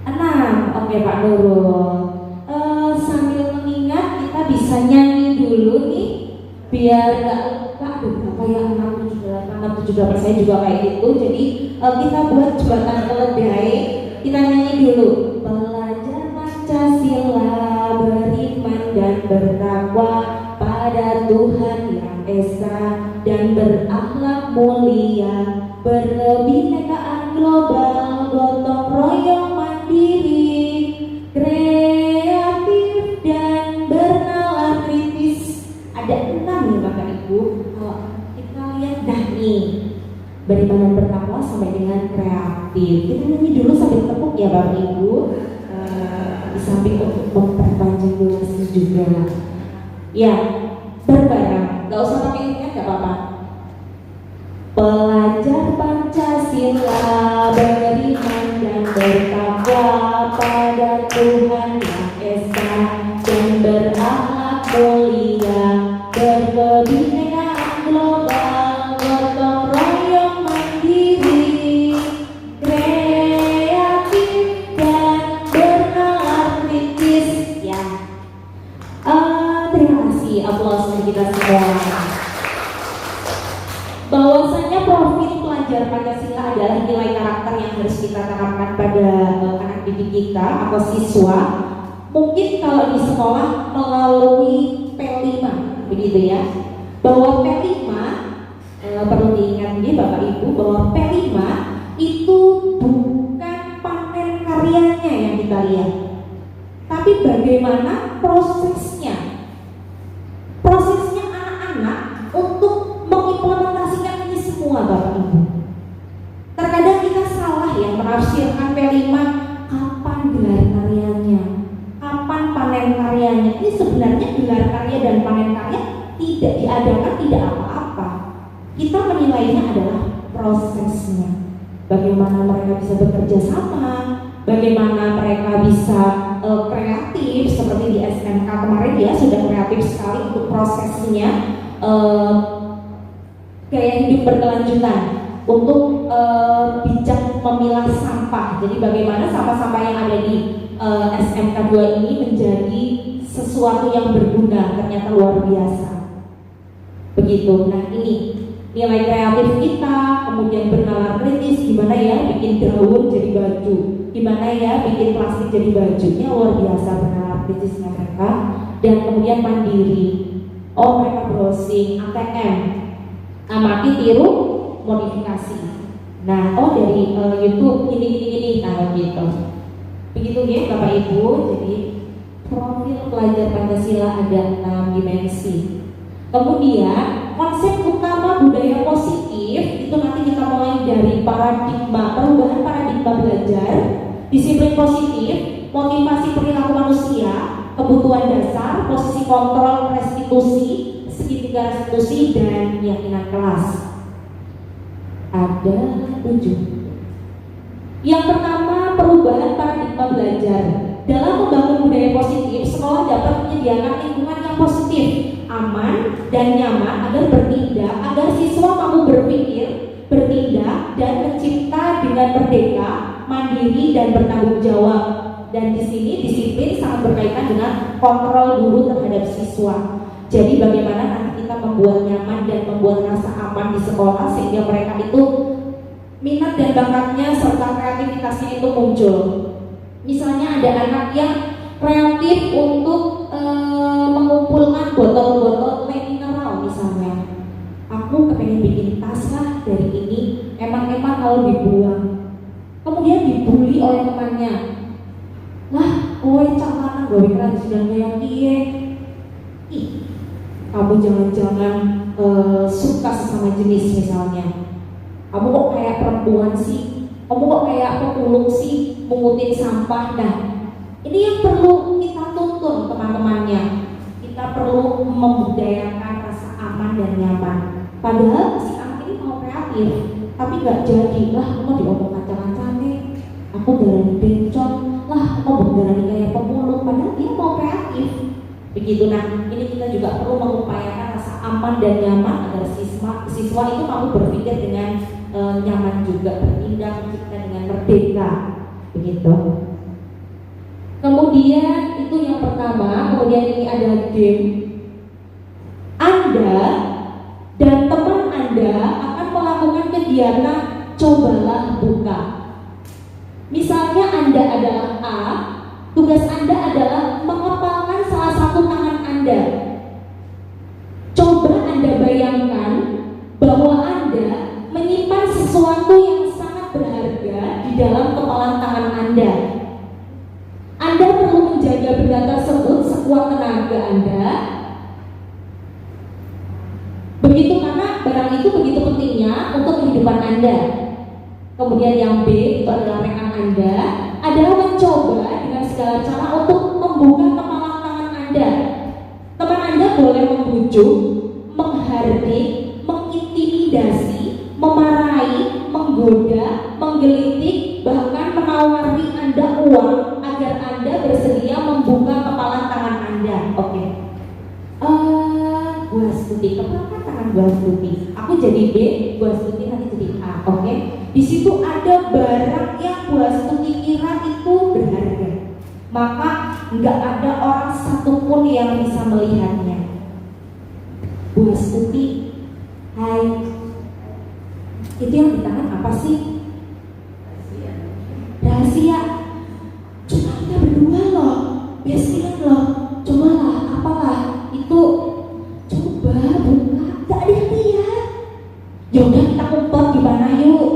6. Oke Pak Nurul. Sambil mengingat kita bisa nyanyi dulu nih biar nggak lupa. Aduh, apa ya 678 saya juga kayak gitu. Jadi kita buat jembatan keledai. Kita nyanyi dulu. Pelajar Pancasila beriman dan bertakwa pada Tuhan yang esa dan berakhlak mulia, berkebinekaan global, gotong royong mandiri, kreatif dan bernalar kritis. Ada 6 nih Bapak Ibu. Kalau kita lihat dah nih, beriman dan bertakwa sampai dengan kreatif. Kita nyanyi dulu sambil tepuk ya Bapak Ibu. Di samping untuk memperpanjang durasi juga. Ya, bareng-bareng. Gak usah pakai ingat, gak apa-apa. Pelajar Pancasila beriman dan bertakwa pada Tuhan yang esa dan berakhlak mulia, berkebinekaan global, gotong royong mandiri, kreatif dan bernalar kritis. Ya, terima kasih. Aplaus untuk kita semua. Bahwasanya profil pelajar Pancasila adalah nilai karakter yang harus kita tanamkan pada anak didik kita atau siswa. Mungkin kalau di sekolah melalui P5, begitu ya. Bahwa P5 perlu diingat ini Bapak Ibu, bahwa P5 itu bukan panen karyanya yang kita lihat, tapi bagaimana prosesnya anak-anak untuk mengimplementasikan ini semua Bapak Ibu. Terkadang kita salah ya menafsirkan P5, kapan gelar karyanya, kapan panen karyanya. Ini sebenarnya gelar karya dan panen karya tidak diadakan, tidak apa-apa. Kita menilainya adalah prosesnya. Bagaimana mereka bisa bekerja sama, bagaimana mereka bisa kreatif seperti di SMK kemarin ya, sudah kreatif sekali untuk prosesnya, gaya hidup berkelanjutan, untuk bijak memilah sampah. Jadi bagaimana sampah-sampah yang ada di SMK 2 ini menjadi sesuatu yang berguna, ternyata luar biasa. Begitu. Nah ini nilai kreatif kita, kemudian bernalar kritis, gimana ya bikin daun jadi baju, gimana ya bikin plastik jadi bajunya, luar biasa bernalar kritisnya mereka. Dan kemudian mandiri, mereka browsing, ATM, amati, tiru, modifikasi. Nah, dari YouTube ini, nah gitu. Begitu ya Bapak Ibu. Jadi profil pelajar Pancasila ada 6 dimensi. Kemudian konsep utama budaya positif itu nanti kita mulai dari perubahan paradigma belajar, disiplin positif, motivasi perilaku manusia, kebutuhan dasar, posisi kontrol restitusi, segitiga restitusi dan keyakinan kelas. Ada 7. Yang pertama, perubahan paradigma belajar. Dalam membangun budaya positif, sekolah dapat menyediakan lingkungan yang positif, aman dan nyaman agar bertindak, agar siswa mampu berpikir, bertindak dan mencipta dengan merdeka, mandiri dan bertanggung jawab. Dan di sini disiplin sangat berkaitan dengan kontrol guru terhadap siswa. Jadi bagaimana nanti kita membuat nyaman dan membuat rasa aman di sekolah sehingga mereka itu minat dan bakatnya serta kreativitasnya itu muncul. Misalnya ada anak yang kreatif untuk mengumpulkan botol-botol teh mineral misalnya. Aku kepengen bikin tas lah dari ini, emang kalau dibuang. Kemudian dibully oleh temannya. Lah, kowe cak lanang gawe kerajinan kayak kiye. Ih, kamu jangan-jangan suka sesama jenis misalnya. Kamu kok kayak perempuan sih? Kamu kok kayak pemulung sih? Mengutin sampah. Nah, ini yang perlu kita tuntun teman-temannya. Kita perlu membudayakan rasa aman dan nyaman. Padahal si anak ini mau kreatif, tapi nggak jadi. Lah, aku mau diomong kacang-kacang nih. Aku darani bencong. Lah, aku mau darani kayak pemulung. Padahal dia mau kreatif. Begitu. Nah, ini kita juga perlu mengupayakan rasa aman dan nyaman agar siswa itu mampu berpikir dengan nyaman juga, bertindak mencipta dengan merdeka. Begitu. Kemudian itu yang pertama. Kemudian ini ada game. Anda dan teman Anda akan melakukan kegiatan cobalah buka. Misalnya Anda adalah A, tugas Anda adalah mengepalkan salah satu tangan Anda. Coba Anda bayangkan bahwa Anda menyimpan sesuatu yang sangat berharga di dalam kepalan tangan Anda. Anda perlu menjaga benda tersebut sekuat tenaga Anda. Begitu, karena barang itu begitu pentingnya untuk kehidupan Anda. Kemudian yang B itu adalah rekan Anda adalah mencoba dengan segala cara untuk membuka kepalan tangan Anda. Teman Anda boleh membujuk, menghardik, mengintimidasi, memarahi, menggoda, menggelitik, bahkan menawari Anda uang agar Anda bersedia membuka kepalan tangan Anda. Oke. Bu Astuti, kepalan tangan Bu Astuti. Aku jadi B, Bu Astuti nanti jadi A. Oke. Di situ ada barang yang Bu Astuti kira itu berharga. Maka nggak ada orang satupun yang bisa melihatnya. Bu Astuti, hai. Itu yang di tangan apa sih? Rahasia. Cuma kita berdua loh, best-friend loh. Cobalah, apalah itu. Coba buka, gak ada yang lihat. Yaudah kita ngumpet gimana yuk?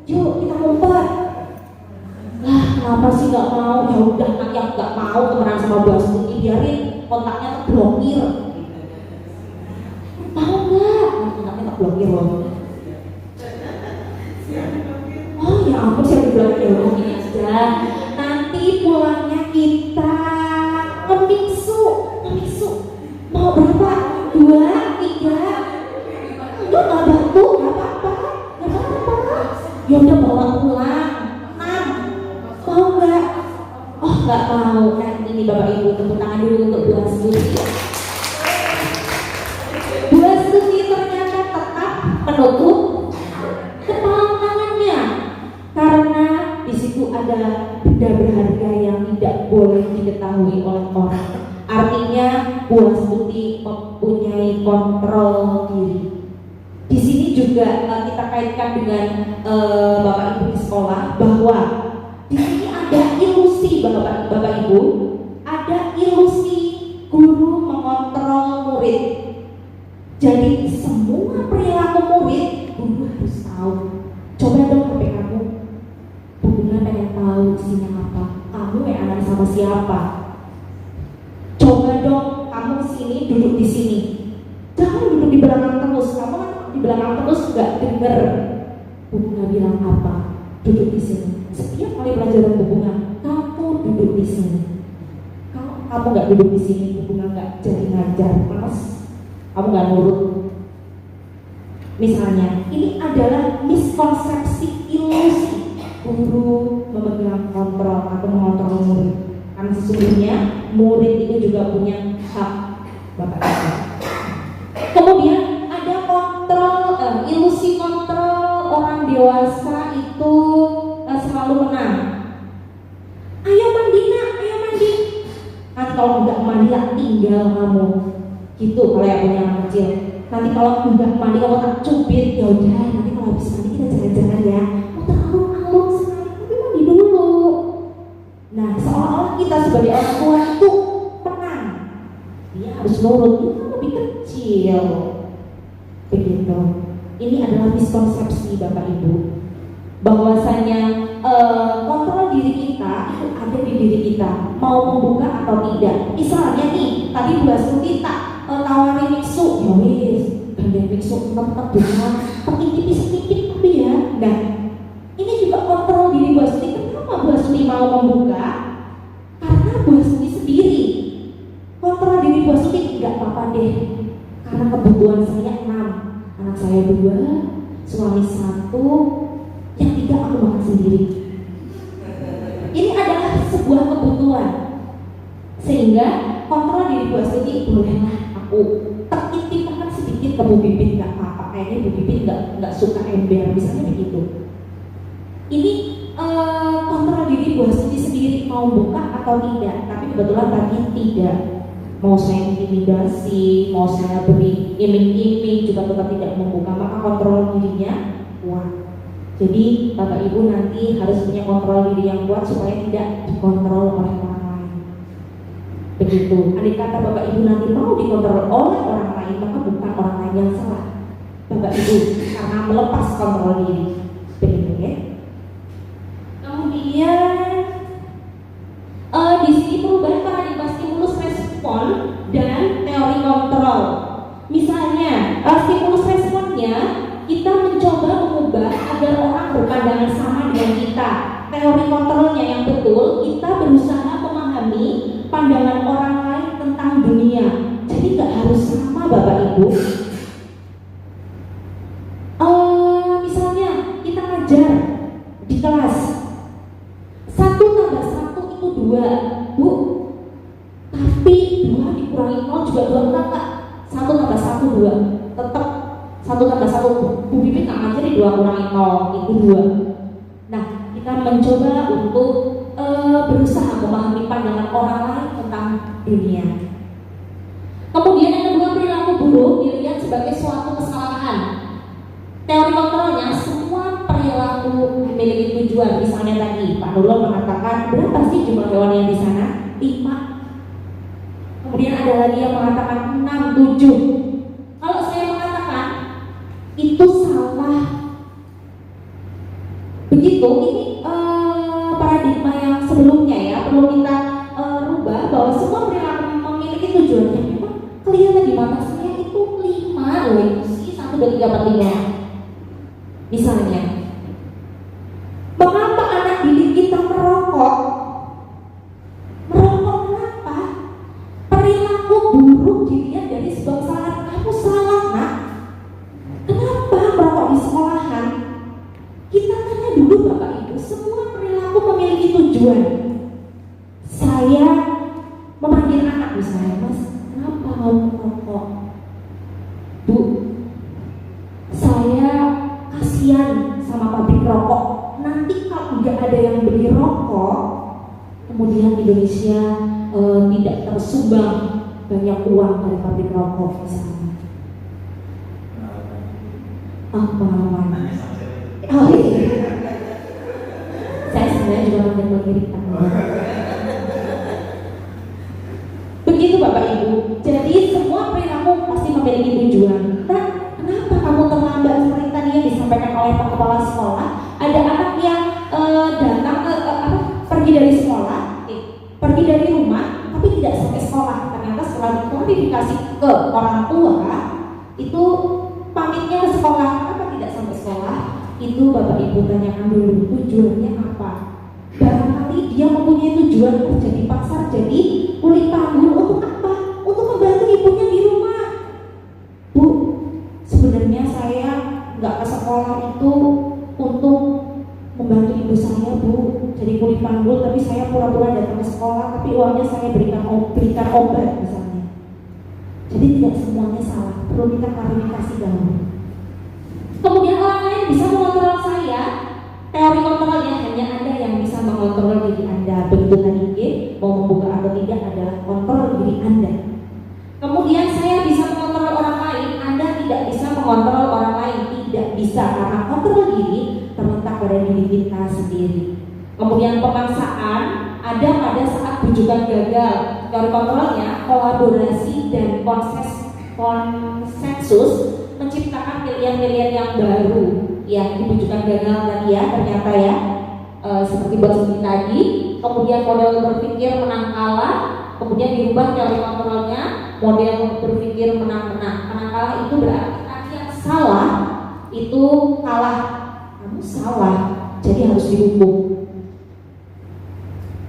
Yuk kita ngumpet. Lah kenapa sih gak mau? Yaudah nanti aku gak mau temenan sama Bu Astuti, biarin kontaknya terblokir. Mau gak? Kontaknya terblokir loh. Oh ya ampun, saya dibilang ya udah gini aja. Nanti pulangnya kita ngemiksu. Mau berapa? 2, 3. Enggak bantu, nggak apa-apa. Ya udah bawa pulang. 6. Mau nggak? Oh nggak mau. Nah ini Bapak Ibu, tepuk tangan dulu untuk Bu Astuti. Bu Astuti ternyata tetap menutup kepala tangannya karena di situ ada benda berharga yang tidak boleh diketahui oleh orang. Artinya Bu Astuti mempunyai kontrol diri. Di sini juga kita kaitkan dengan Bapak Ibu di sekolah bahwa di sini ada ilusi Bapak Ibu, ada ilusi guru mengontrol murid. Jadi semua perilaku murid guru harus tahu. Coba dong HP kamu, Bunda pengen tahu isinya apa. Kamu anak sama siapa? Coba dong kamu sini duduk di sini. Jangan duduk di belakang terus. Kamu kan di belakang terus nggak denger Bunda bilang apa. Duduk di sini. Setiap kali pelajaran hubungan, kamu duduk di sini. Kalau kamu nggak duduk di sini, hubungan nggak jadi ngajar. Males. kamu nggak nurut. Misalnya, ini adalah miskonsepsi ilusi guru memegang kontrol atau mengontrol murid. Karena sesungguhnya murid itu juga punya hak, Bapak Ibu. Kemudian ada kontrol, ilusi kontrol orang dewasa itu selalu menang. Ayo mandi nak, ayo mandi. Nanti kalau nggak mandi tak tinggal kamu. Gitu kalau yang punya anak kecil. Nanti kalau nggak mandi kamu tak cubit, ya udah. Nanti kalau habis mandi kita jalan-jalan ya. Oh terlalu sekali, tapi mandi dulu. Nah seolah-olah kita sebagai orang tua itu menang. Dia harus nurut, dia kan lebih kecil. Begitu. Ini adalah miskonsepsi Bapak Ibu. Bahwasanya kontrol diri kita itu ada di diri kita, mau membuka atau tidak. Misalnya nih, tadi Bu Astuti tak tawarin mixu, ya wis, gandeng mixu tempat dengan sedikit tapi ya. Nah, ini juga kontrol diri Bu Astuti. Kenapa Bu Astuti mau membuka? Karena Bu Astuti sendiri. Kontrol diri Bu Astuti, nggak apa-apa deh, karena kebutuhan saya 6, anak saya 2, suami 1, yang 3 aku makan sendiri. Ini adalah sebuah kebutuhan, sehingga kontrol diri Bu Astuti, bolehlah aku terintip makan sedikit ke Bu Bibit, nggak apa-apa. Kayaknya Bu Bibit nggak suka ember, misalnya begitu. Ini kontrol diri Bu Astuti sendiri, mau buka atau tidak. Tapi kebetulan tadi tidak. Mau saya intimidasi, mau saya beri iming-iming juga tetap tidak membuka, maka kontrol dirinya kuat. Jadi Bapak Ibu nanti harus punya kontrol diri yang kuat supaya tidak dikontrol oleh orang lain. Begitu. Andai kata Bapak Ibu nanti mau dikontrol oleh orang lain, maka bukan orang lain yang salah, Bapak Ibu, karena melepas kontrol diri. Begitu ya. Kemudian di sini perubahan paradigma stimulus respon dan teori kontrol. Misalnya stimulus responnya kita mencoba mengubah agar orang berpandangan sama dengan kita. Teori kontrolnya yang betul, kita berusaha memahami pandangan orang lain tentang dunia. Jadi nggak harus sama Bapak Ibu. Misalnya kita ngajar di kelas, 1 tambah 1 itu 2, Bu. Tapi 2 dikurangi 0 juga 2, enggak. 1 tambah 1 2, tetap 1 tambah 1. Bu Bibi nggak ngajarin 2 kurangi 0 itu 2. Nah, kita mencoba untuk berusaha memahami pandangan orang lain tentang dunia. Kemudian yang kedua, perilaku buruk dilihat sebagai suatu kesalahan. Teori kontrolnya, semua perilaku memiliki tujuan. Misalnya tadi Pak Nurul mengatakan, berapa sih jumlah hewan yang di sana? 5. Kemudian ada lagi yang mengatakan 6, 7. Kalau saya mengatakan itu salah. Begitu, ini paradigma yang sebelumnya ya, perlu kita rubah bahwa semua perilaku memiliki tujuannya. Memang kelihatan di mata saya itu 5 loh, itu sih 1, 2, 3, 4, 5. Misalnya, mengapa anak didik kita merokok? Merokok kenapa? Perilaku buruk dilihat dari sebuah kesalahan. Kamu salah nak. Kenapa merokok di sekolahan? Kita tanya dulu Bapak Ibu, semua perilaku memiliki tujuan. Saya memanggil anak misalnya, Mas, kenapa mau merokok? Bu, saya kasihan sama pabrik rokok. Nanti kalau nggak ada yang beli rokok, kemudian Indonesia tidak tersumbang banyak uang dari pabrik rokok misalnya. Pengalaman. Oh iya. Saya sebenarnya juga mengirimkan. Begitu Bapak Ibu. Jadi semua perilaku pasti memiliki tujuan. Nah, kenapa kamu terlambat seperti tadi yang disampaikan oleh Pak Kepala Sekolah? Ada anak yang datang pergi dari sekolah, pergi dari rumah, tapi tidak sampai sekolah. Ternyata setelah diklarifikasi ke orang tua, itu pamitnya ke sekolah. Kenapa tidak sampai sekolah? Itu Bapak Ibu tanyakan dulu, tujuannya apa? Barangkali dia mempunyai tujuan kerja di pasar, jadi kulit panggul untuk apa? Untuk membantu ibunya di rumah. jadi kuli panggul, tapi saya pura-pura datang ke sekolah, tapi uangnya saya berikan obat misalnya. Jadi tidak semuanya salah, perlu kita klarifikasi dahulu. Kemudian orang lain bisa mengontrol saya. Teori kontrolnya hanya Anda yang bisa mengontrol diri Anda. Begitu tadi mau membuka atau tidak adalah kontrol diri Anda. Kemudian saya bisa mengontrol orang lain, Anda tidak bisa mengontrol orang lain. Tidak bisa, karena kontrol diri terletak pada diri kita sendiri. Kemudian pemaksaan ada pada saat bujukan gagal. Teori kontrolnya kolaborasi dan konsensus menciptakan pilihan-pilihan yang baru. Ya, ini bujukan gagal tadi ya, ternyata ya seperti buat seperti tadi. Kemudian model berpikir menang kalah, kemudian diubah teori kontrolnya model berpikir menang-menang. Menang kalah itu berarti tadi yang salah itu kalah, kamu salah, jadi harus dihukum.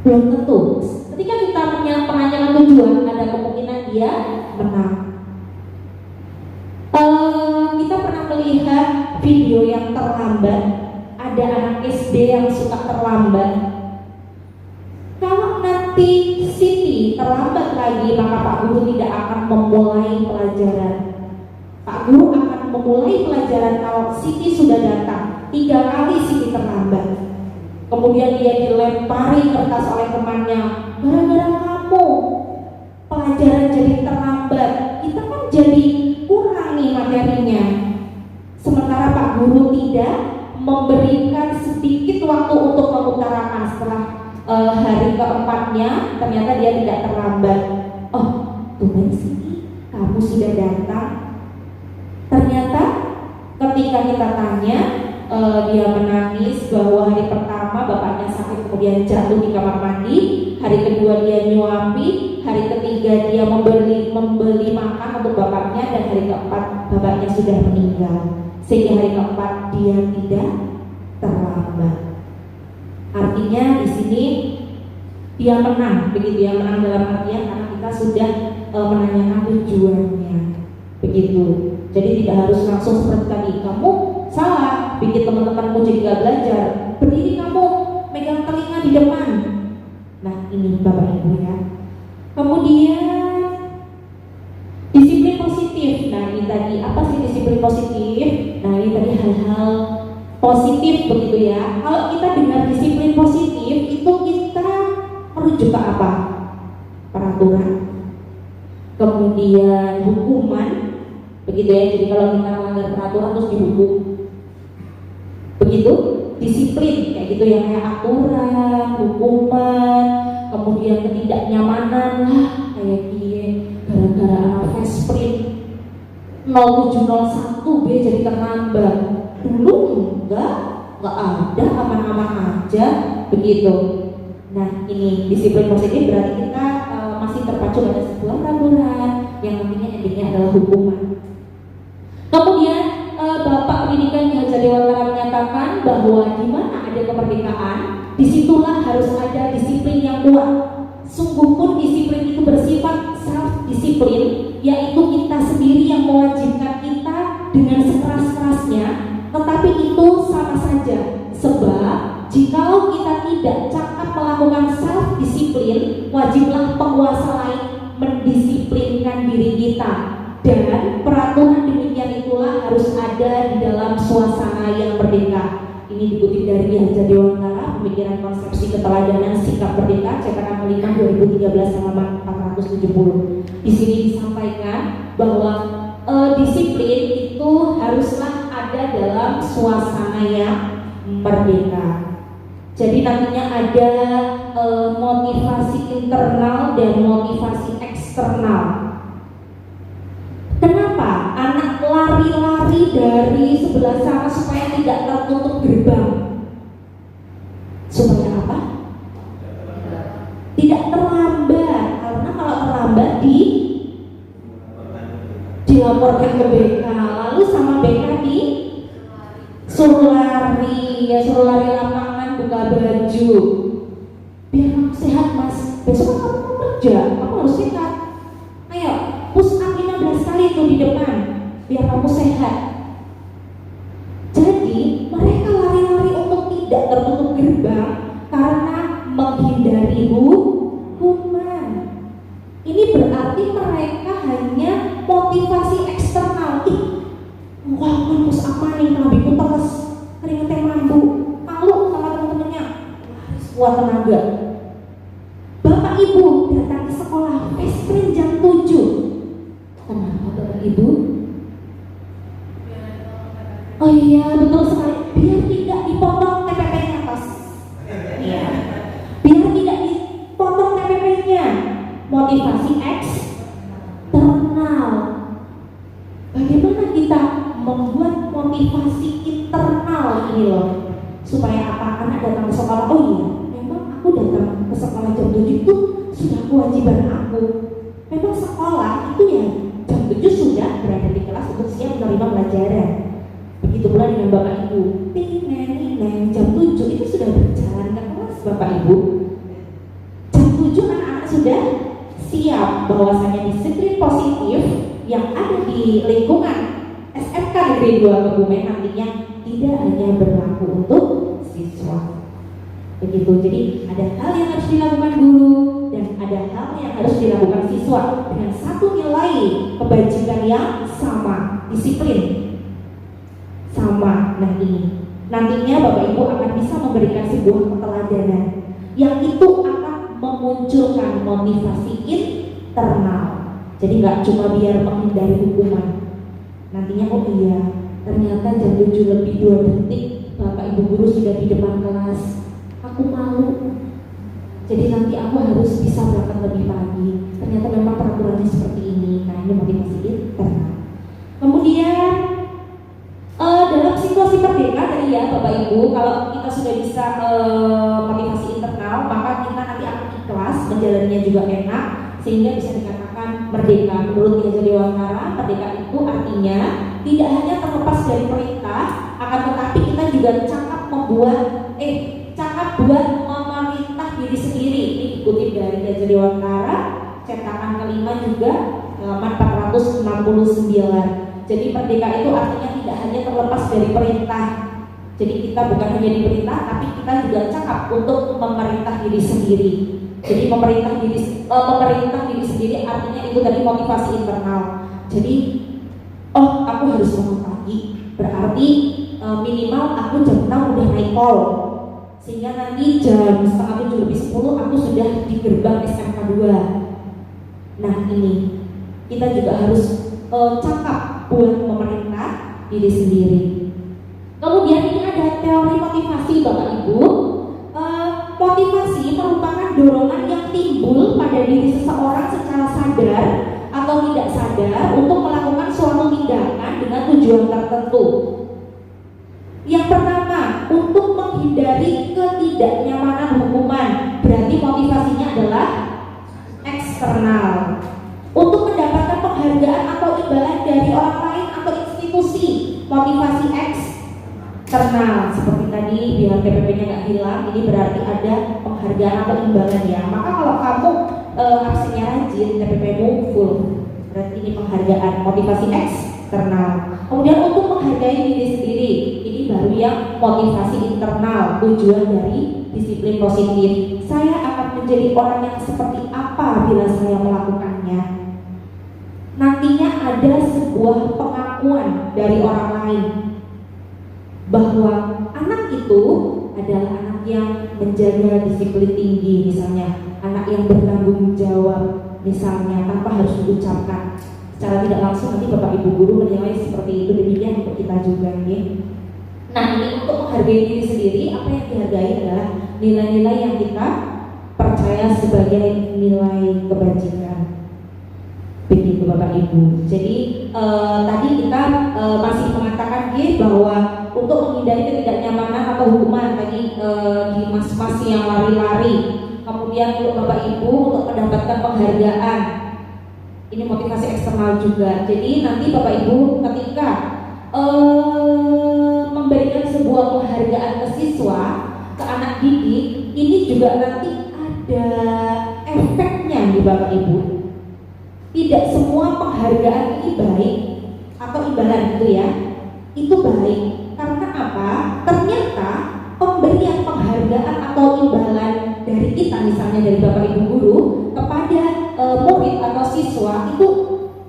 Belum tentu. Ketika kita menanyakan tujuan, ada kemungkinan dia menang. Kita pernah melihat video yang terlambat. Ada anak SD yang suka terlambat. Kalau nanti Siti terlambat lagi, maka Pak Guru tidak akan memulai pelajaran. Pak Guru akan memulai pelajaran kalau Siti sudah datang. 3 kali Siti terlambat. Kemudian dia dilempari kertas oleh temannya. Gara-gara kamu pelajaran jadi terlambat. Kita kan jadi kurang nih materinya. Sementara Pak Guru tidak memberikan sedikit waktu untuk mengutarakan. Setelah hari keempatnya ternyata dia tidak terlambat. Oh, tumben sih kamu sudah datang. Ternyata ketika kita tanya, dia menangis bahwa hari pertama bapaknya sakit kemudian jatuh di kamar mandi, hari kedua dia nyuapi, hari ketiga dia membeli makan untuk bapaknya, dan hari keempat bapaknya sudah meninggal. Sehingga hari keempat dia tidak terlambat. Artinya di sini dia menang, begitu ya, menang dalam artian karena kita sudah menanyakan tujuannya, begitu. Jadi tidak harus langsung seperti tadi, kamu salah, bikin teman-temanmu jadi gak belajar, berdiri kamu megang telinga di depan. Nah ini Bapak Ibu ya. Kemudian disiplin positif. Nah ini tadi apa sih disiplin positif? Nah ini tadi hal-hal positif begitu ya. Kalau kita dengar disiplin positif itu kita merujuk ke apa? Peraturan, kemudian hukuman, begitu ya. Jadi kalau kita melanggar peraturan terus dihukum, begitu. Disiplin kayak gitu ya, kayak aturan, hukuman, kemudian ketidaknyamanan. Kayak dia gara-gara anak fast sprint 0701B jadi terlambat. Dulu enggak ada, aman-aman aja begitu. Nah ini disiplin positif berarti kita masih terpacu pada sebuah peraturan yang nantinya endingnya adalah hukuman. Kemudian Bapak Pendidikan Hajar Dewantara menyatakan bahwa di mana ada kemerdekaan, disitulah harus ada disiplin yang kuat. Sungguh pun disiplin itu bersifat self-disiplin, yaitu kita sendiri yang mewajibkan kita dengan sekeras-kerasnya. Tetapi itu sama saja, sebab jikalau kita tidak cakap melakukan self-disiplin, wajiblah penguasa lain mendisiplinkan diri kita. Dan peraturan demikian itulah harus ada di dalam suasana yang merdeka. Ini dikutip dari Hajar Dewantara, Pemikiran Konsepsi Keteladanan Sikap Merdeka, Cetakan 5 2013 halaman 470. Di sini disampaikan bahwa disiplin itu haruslah ada dalam suasana yang merdeka. Jadi nantinya ada motivasi internal dan motivasi eksternal. Kenapa anak lari-lari dari sebelah sana supaya tidak tertutup gerbang? Supaya apa? Tidak terlambat. Karena kalau terlambat dilaporkan ke BK, lalu sama BK suruh lari, ya suruh lari lapangan, buka baju. Biar kamu sehat mas, besok kamu mau kerja, kamu harus sehat. Ayo, push up 15 kali itu di depan, biar kamu sehat. Jadi mereka lari-lari untuk tidak tertutup gerbang karena Bapak Ibu datang ke sekolah sprint jam 7. Kenapa Bapak Ibu? Oh iya, betul sekali. Biar tidak dipotong TPP-nya, Tos. Iya. Biar tidak dipotong TPP-nya. Motivasi eksternal. Bagaimana kita membuat motivasi internal ini loh, supaya apa? Anak datang ke sekolah, oh iya, memang aku datang ke sekolah jam 7 itu sudah kewajiban aku. Memang sekolah itu ya jam 7 sudah berada di kelas untuk siap menerima pelajaran. Begitu pula dengan Bapak Ibu. Jam 7 itu sudah berjalan ke kelas Bapak Ibu. Jam 7 anak-anak sudah siap bahwasanya disiplin positif yang ada di lingkungan SMK Negeri 2 Kebumen nantinya tidak hanya berlaku untuk siswa. Begitu, jadi ada hal yang harus dilakukan guru dan ada hal yang harus dilakukan siswa dengan satu nilai kebajikan yang sama, disiplin sama. Nah ini nantinya Bapak Ibu akan bisa memberikan sebuah keteladanan yang itu akan memunculkan motivasi internal. Jadi nggak cuma biar menghindari hukuman. Nantinya oh iya, ternyata jam 7 lebih 2 detik Bapak Ibu guru sudah di depan kelas. Aku malu. Jadi nanti aku harus bisa berangkat lebih pagi. Ternyata memang peraturannya seperti ini. Nah ini motivasi internal. Kemudian dalam situasi merdeka tadi ya Bapak Ibu, kalau kita sudah bisa motivasi internal, maka kita nanti akan ikhlas, menjalannya juga enak, sehingga bisa dikatakan merdeka. Menurut Ki Hajar Dewantara, merdeka itu artinya tidak hanya terlepas dari perintah, akan tetapi kita juga cakap buat memerintah diri sendiri. Ini dikutip dari Ki Hajar Dewantara, cetakan kelima juga halaman 469. Jadi merdeka itu artinya tidak hanya terlepas dari perintah. Jadi kita bukan hanya diperintah, tapi kita juga cakap untuk memerintah diri sendiri. Jadi memerintah diri sendiri artinya itu tadi motivasi internal. Jadi aku harus bangun pagi, berarti minimal aku jam 6 udah naik call, sehingga nanti jam setengah 7 lebih 10 aku sudah di gerbang SMK 2. Nah ini kita juga harus cakap buat memerintah diri sendiri. Kemudian ini ada teori motivasi Bapak Ibu. Motivasi merupakan dorongan yang timbul pada diri seseorang secara sadar atau tidak sadar untuk melakukan suatu tindakan dengan tujuan tertentu. Yang pertama, untuk menghindari ketidaknyamanan hukuman, berarti motivasinya adalah eksternal. Untuk mendapatkan penghargaan atau imbalan dari orang lain atau institusi, motivasi eksternal. Seperti tadi biar TPP-nya nggak hilang, ini berarti ada penghargaan atau imbalan ya. Maka kalau kamu absennya rajin, TPP-mu full, berarti ini penghargaan, motivasi eksternal. Kemudian untuk menghargai diri sendiri, ini baru yang motivasi internal, tujuan dari disiplin positif. Saya akan menjadi orang yang seperti apa bila saya melakukannya. Nantinya ada sebuah pengakuan dari orang lain bahwa anak itu adalah anak yang menjaga disiplin tinggi, misalnya anak yang bertanggung jawab, misalnya tanpa harus diucapkan secara tidak langsung. Nanti Bapak Ibu guru menilai seperti itu, demikian untuk kita juga ya. Nah ini untuk menghargai diri sendiri, apa yang dihargai adalah nilai-nilai yang kita percaya sebagai nilai kebajikan. Begitu Bapak Ibu. Jadi tadi kita masih mengatakan bahwa untuk menghindari ketidaknyamanan atau hukuman tadi di mas-mas yang lari-lari. Kemudian untuk Bapak Ibu untuk mendapatkan penghargaan. Ini motivasi eksternal juga. Jadi nanti Bapak Ibu ketika memberikan sebuah penghargaan ke siswa, ke anak didik, ini juga nanti ada efeknya nih Bapak Ibu. Tidak semua penghargaan ini baik atau imbalan gitu ya, itu baik. Karena apa? Ternyata pemberian penghargaan atau imbalan dari kita, misalnya dari Bapak Ibu guru kepada murid atau siswa, itu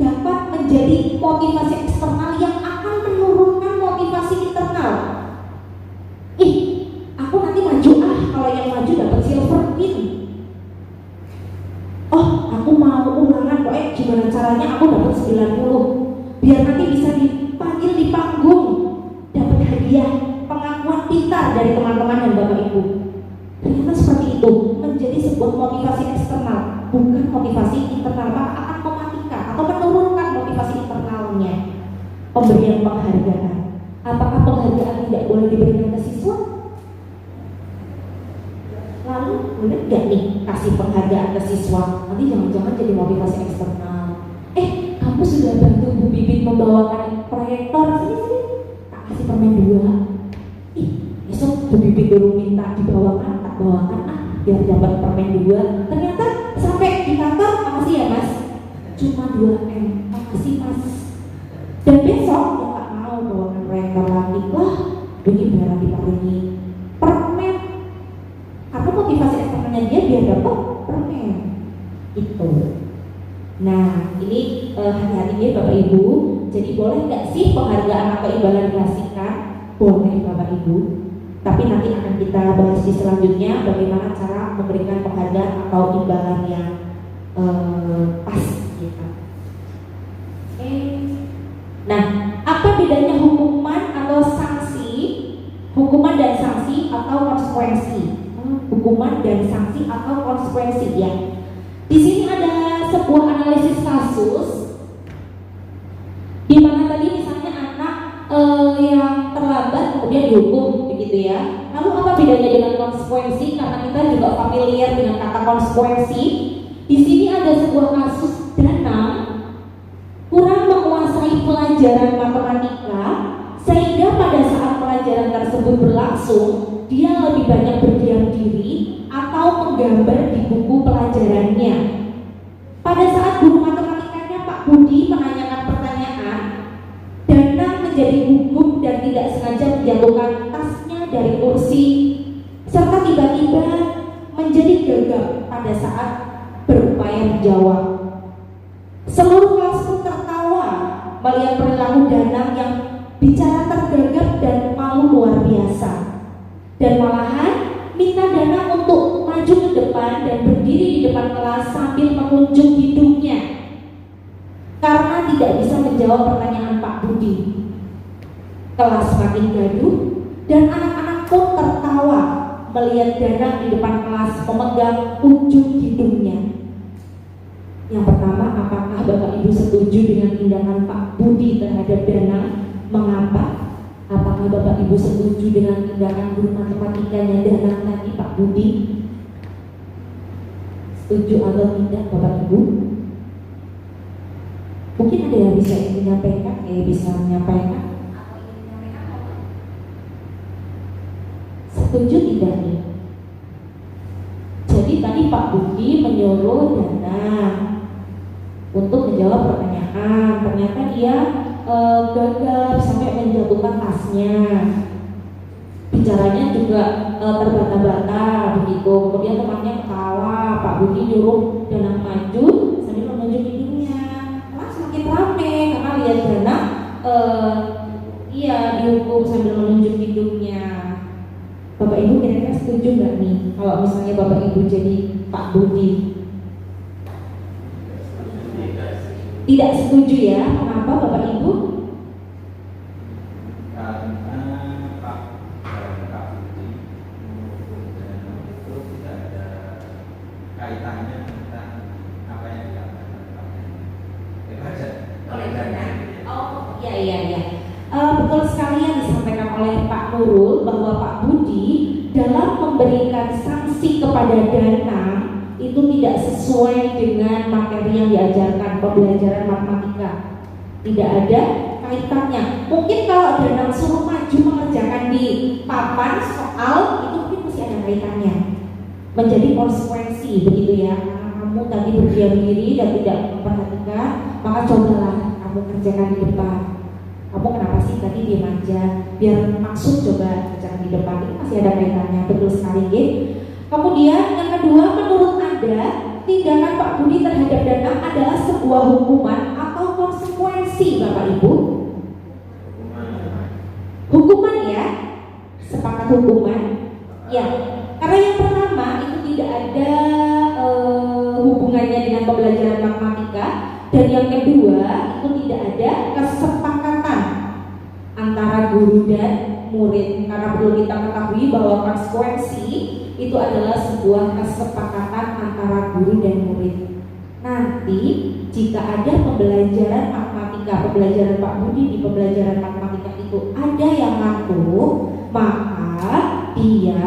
dapat menjadi motivasi eksternal yang akan menurunkan motivasi internal. Aku nanti maju kalau yang maju dapat silver pin. aku mau ulangan gimana caranya aku dapat 90 biar nanti bisa dipanggil di panggung, dapat hadiah pengakuan pintar dari teman-teman dan Bapak Ibu. Ternyata seperti itu, menjadi sebuah motivasi eksternal, bukan motivasi internal, maka akan mematikan atau menurunkan motivasi internalnya. Pemberian penghargaan, apakah penghargaan tidak boleh diberikan ke siswa? Lalu boleh nggak nih kasih penghargaan ke siswa? Nanti jangan-jangan jadi motivasi eksternal. Kamu sudah bantu Bu Bibit membawakan proyektor, sini tak kasih permen 2. Besok Bu Bibit baru minta dibawakan, tak bawakan biar dapat permen 2. Ternyata sampai di kantor, makasih ya Mas, cuma 2M, makasih Mas. Dan besok dia nggak mau bawakan proyektor lagi. Wah, ini beneran diparingi permen. Karena motivasi eksternalnya dia biar dapat permen. Itu. Nah, ini hati-hati ya Bapak Ibu. Jadi boleh nggak sih penghargaan atau imbalan dikasihkan? Boleh Bapak Ibu. Tapi nanti akan kita bahas di selanjutnya bagaimana cara memberikan penghargaan atau imbalan yang pas gitu. Nah, apa bedanya hukuman atau sanksi? Hukuman dan sanksi atau konsekuensi? Hukuman dan sanksi atau konsekuensi ya. Di sini ada sebuah analisis kasus di mana tadi misalnya anak yang terlambat kemudian dihukum begitu ya. Lalu apa bedanya dengan konsekuensi? Karena kita juga familiar dengan kata konsekuensi. Di sini ada sebuah kasus Danang kurang menguasai pelajaran matematika sehingga pada saat pelajaran tersebut berlangsung dia lebih banyak berdiam diri atau menggambar di buku pelajarannya. Pada saat guru matematikanya Pak Budi menanyakan pertanyaan, Danang menjadi gugup dan tidak sengaja menjatuhkan tasnya dari kursi serta tiba-tiba menjadi gagap pada saat berupaya menjawab. Seluruh kelas pun tertawa melihat perilaku Danang yang bicara tergagap dan malu luar biasa. Dan malahan minta Danang untuk maju ke depan dan berdiri di depan kelas sambil menunjuk hidungnya karena tidak bisa menjawab pertanyaan Pak Budi. Kelas makin gaduh dan anak-anak pun tertawa melihat Danang di depan kelas memegang ujung hidungnya. Yang pertama, apakah Bapak Ibu setuju dengan tindakan Pak Budi terhadap Danang? Mengapa? Apakah Bapak Ibu setuju dengan tindakan guru matematikanya Danang tadi, Pak Budi? Setuju atau tidak Bapak Ibu? Mungkin ada yang bisa menyampaikan, bisa menyampaikan. Setuju tidak nih? Jadi tadi Pak Budi menyuruh Danang untuk menjawab pertanyaan. Ternyata dia gagap sampai menjatuhkan tasnya. Bicaranya juga terbata-bata begitu. Kemudian temannya ketawa. Pak Budi nyuruh Danang maju sambil menunjuk hidungnya. Kelas makin rame karena lihat Danang dihukum sambil menunjuk hidungnya. Bapak Ibu kira-kira setuju nggak nih kalau misalnya Bapak Ibu jadi Pak Budi? Tidak setuju ya? Kenapa Bapak Ibu? Karena Pak Budi itu tidak ada kaitannya tentang apa yang dilakukan Pak Budi. Oh iya. Betul sekali yang disampaikan oleh Pak Nurul bahwa Pak Budi dalam memberikan sanksi kepada Danang itu tidak sesuai dengan materi yang diajarkan pembelajaran matematika. Tidak ada kaitannya. Mungkin kalau Danang suruh maju mengerjakan di papan soal itu mungkin masih ada kaitannya. Menjadi konsekuensi begitu ya. Karena kamu tadi berdiam diri dan tidak memperhatikan, maka cobalah kamu kerjakan di depan. Kamu kenapa sih tadi diam aja? Biar maksud coba kerjakan di depan. Ini masih ada kaitannya. Betul sekali ya. Kemudian yang kedua, menurut Anda tindakan Pak Budi terhadap Danang adalah sebuah hukuman atau konsekuensi Bapak Ibu? Hukuman ya? Sepakat hukuman? Ya. Karena yang pertama itu tidak ada hubungan hubungannya dengan pembelajaran matematika. Dan yang kedua, itu tidak ada kesepakatan antara guru dan murid, karena perlu kita ketahui bahwa konsekuensi itu adalah sebuah kesepakatan antara guru dan murid. Nanti jika ada pembelajaran matematika, pembelajaran Pak Budi di pembelajaran matematika itu ada yang ngantuk, maka dia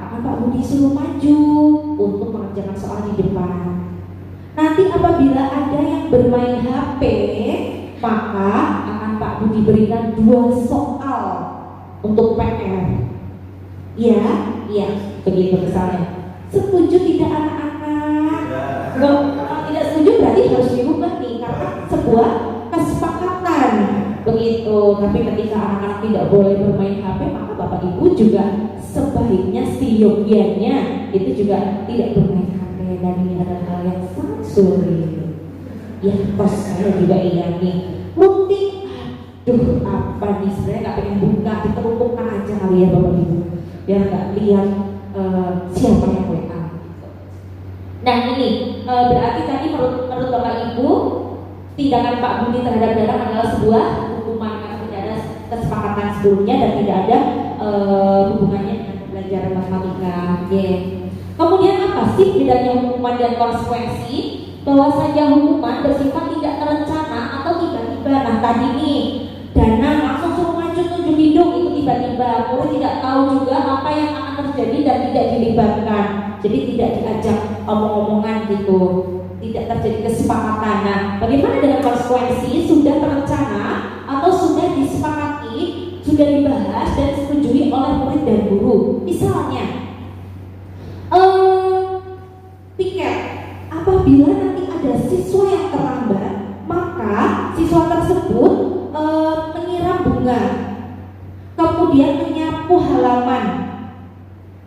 akan Pak Budi suruh maju untuk mengerjakan soal di depan. Nanti apabila ada yang bermain HP, maka akan Pak Budi berikan 2 soal untuk PR. Iya, begitu misalnya. Setuju tidak anak-anak? Kalau tidak setuju berarti harus dirubah nih, karena sebuah kesepakatan begitu. Tapi ketika anak-anak tidak boleh bermain HP, maka Bapak Ibu juga sebaiknya seyogianya itu juga tidak bermain HP. Dan ini adalah hal yang sangat sulit. Ya, kos saya juga iya nih. Mungkin apa nih, sebenarnya nggak pengen buka, diterupukkan aja kali ya Bapak Ibu, biar nggak lihat siapa yang WA. Nah ini berarti tadi menurut Bapak Ibu, tindakan Pak Budi terhadap Danang adalah sebuah hukuman karena tidak ada kesepakatan sebelumnya dan tidak ada hubungannya dengan pembelajaran matematika. Kemudian apa sih bedanya hukuman dan konsekuensi? Bahwa saja hukuman bersifat tidak terencana atau tiba-tiba. Nah tadi nih Danang langsung suruh maju tunjuk hidung, itu tiba-tiba, murid tidak tahu juga apa yang akan terjadi dan tidak dilibatkan, jadi tidak diajak omong-omongan gitu, tidak terjadi kesepakatan. Nah bagaimana dengan konsekuensi? Sudah terencana atau sudah disepakati, sudah dibahas dan disetujui oleh murid dan guru. Misalnya piket, apabila nanti ada siswa yang terlambat, maka siswa tersebut menyiram bunga, kemudian menyapu halaman.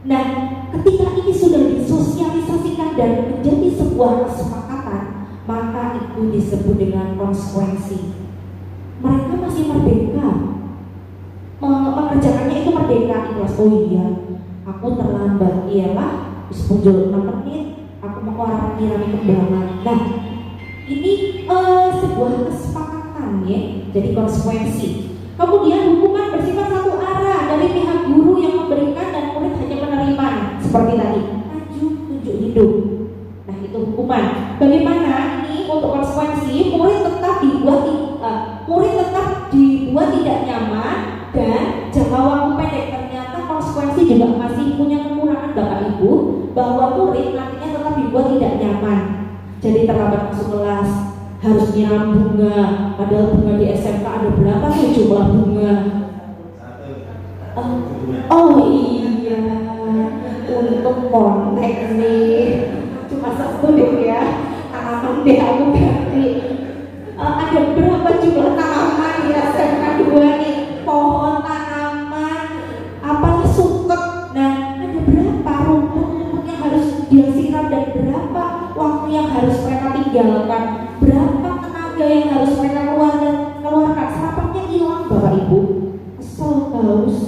Nah, ketika ini sudah disosialisasikan dan menjadi sebuah kesepakatan, maka itu disebut dengan konsekuensi. Mereka masih merdeka, mengerjakannya itu merdeka, ikhlas. Oh iya, aku terlambat, iyalah, muncul 6 menit, aku mau orang menyirami kembangan. Nah, ini sebuah kesepakatan ya, jadi konsekuensi. Kemudian hukuman bersifat satu arah dari pihak guru yang memberikan dan murid hanya menerima, seperti tadi, maju tunjuk hidung. Nah itu hukuman. Bagaimana ini untuk konsekuensi? Murid tetap dibuat tidak nyaman dan jangka waktu pendek. Ternyata konsekuensi juga masih punya kekurangan Bapak Ibu, bahwa murid nantinya tetap dibuat tidak nyaman. Jadi terlambat masuk kelas, harus nyiram bunga, padahal bunga di SMK ada berapa sih jumlah bunga? Oh iya, untuk konteks nih cuma 10 ya, tanaman deh aku ganti. Ada berapa jumlah tanaman di SMK 2 nih? Pohon, tanaman, apalah suket. Nah, ada berapa rumput yang harus dia siram dan berapa waktu yang harus mereka tinggalkan, berapa tenaga yang harus mereka keluarkan. Serapannya hilang Bapak Ibu, kesel haus.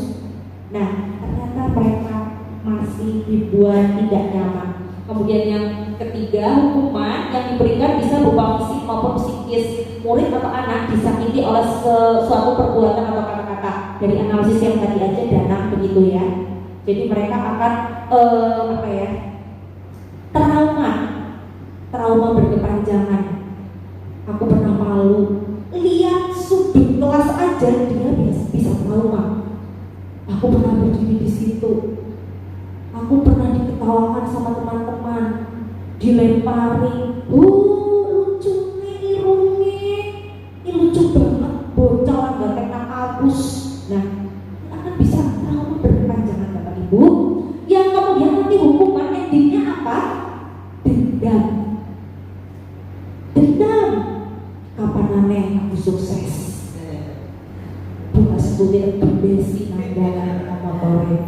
Nah ternyata mereka masih dibuat tidak nyaman. Kemudian yang ketiga, hukuman yang diberikan bisa berupa fisik maupun psikis. Murid atau anak disakiti oleh suatu perbuatan atau kata-kata. Dari analisis yang tadi aja Danang begitu ya. Jadi mereka akan trauma berkepanjangan. Aku pernah malu, lihat sudut kelas aja dia bisa trauma. Aku pernah berdiri di situ. Aku pernah diketawakan sama teman-teman, dilempari. Lucu nih irungnya, ini lucu banget, bocah nggak teknak kabus. Nah, akan bisa trauma berkepanjangan Bapak Ibu. Yang kemudian nanti hukuman endingnya apa? Dendam. Kapan aneh aku sukses? Bukan studi berdesi nanggalan nama korek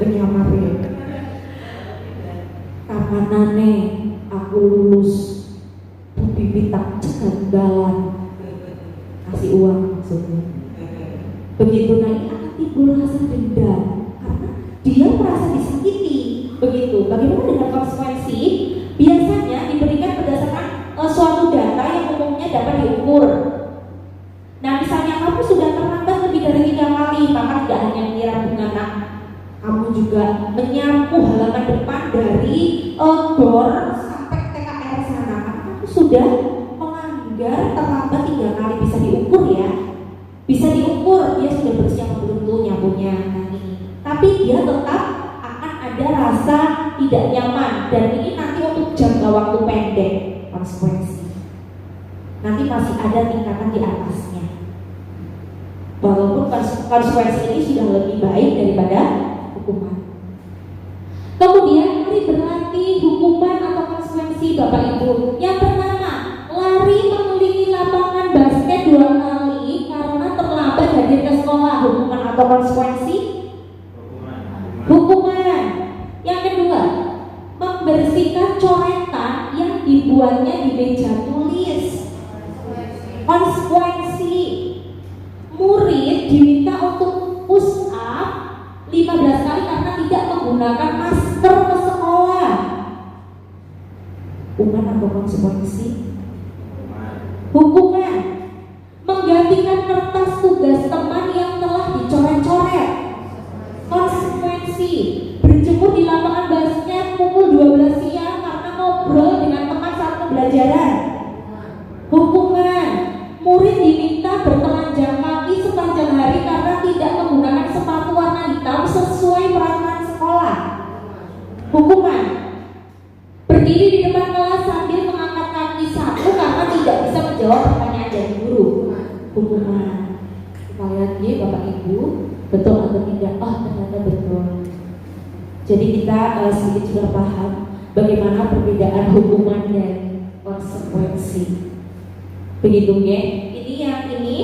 penyamarin. Kapan aneh aku lulus? Bibi tak kegagalan, kasih uang maksudnya. Begitu nanti akan timbul rasa dendam karena dia merasa disakiti. Begitu. Bagaimana dengan konsekuensi? Biasanya diberikan berdasarkan suatu data yang umumnya dapat diukur. Nah, misalnya kamu sudah terlambat lebih dari 3 kali, maka tidak hanya menyiram bunga, nah, kamu juga menyapu halaman depan dari gor sampai TKR sana. Kamu sudah melanggar terlambat 3 kali, bisa diukur ya. Bisa diukur dia sudah bersiap belum tuh nyapunya. Nah, ini. Tapi dia tetap akan ada rasa tidak nyaman, dan ini nanti untuk jangka waktu pendek konsekuensi. Nanti masih ada tingkatan di atasnya. Walaupun konsekuensi ini sudah lebih baik daripada hukuman. Kemudian mari berlatih hukuman atau konsekuensi Bapak Ibu. Yang pertama, lari mengelilingi lapangan basket 2 kali karena terlambat hadir ke sekolah. Hukuman atau konsekuensi? Hukuman. Yang kedua, membersihkan coretan yang dibuatnya di meja tulis. Konsekuensi, murid diminta untuk push up 15 kali karena tidak menggunakan masker ke sekolah. Hukuman atau konsekuensi? Hukuman. Menggantikan kertas tugas teman yang telah dicoret-coret. Konsekuensi. Berjemur di lapangan basket pukul 12 siang karena ngobrol dengan teman saat pembelajaran. Hukuman. Murid diminta bertelanjang kaki sepanjang hari karena tidak menggunakan sepatu warna hitam sesuai peraturan sekolah. Hukuman. Berdiri di depan kelas sambil mengangkat kaki satu karena tidak bisa menjawab pertanyaan dari guru. Hukuman. Kita lihat ya Bapak Ibu, betul atau tidak? Oh, ternyata betul. Jadi kita sedikit sudah paham bagaimana perbedaan hukuman dan konsekuensi. Begitu ya. Ini yang ini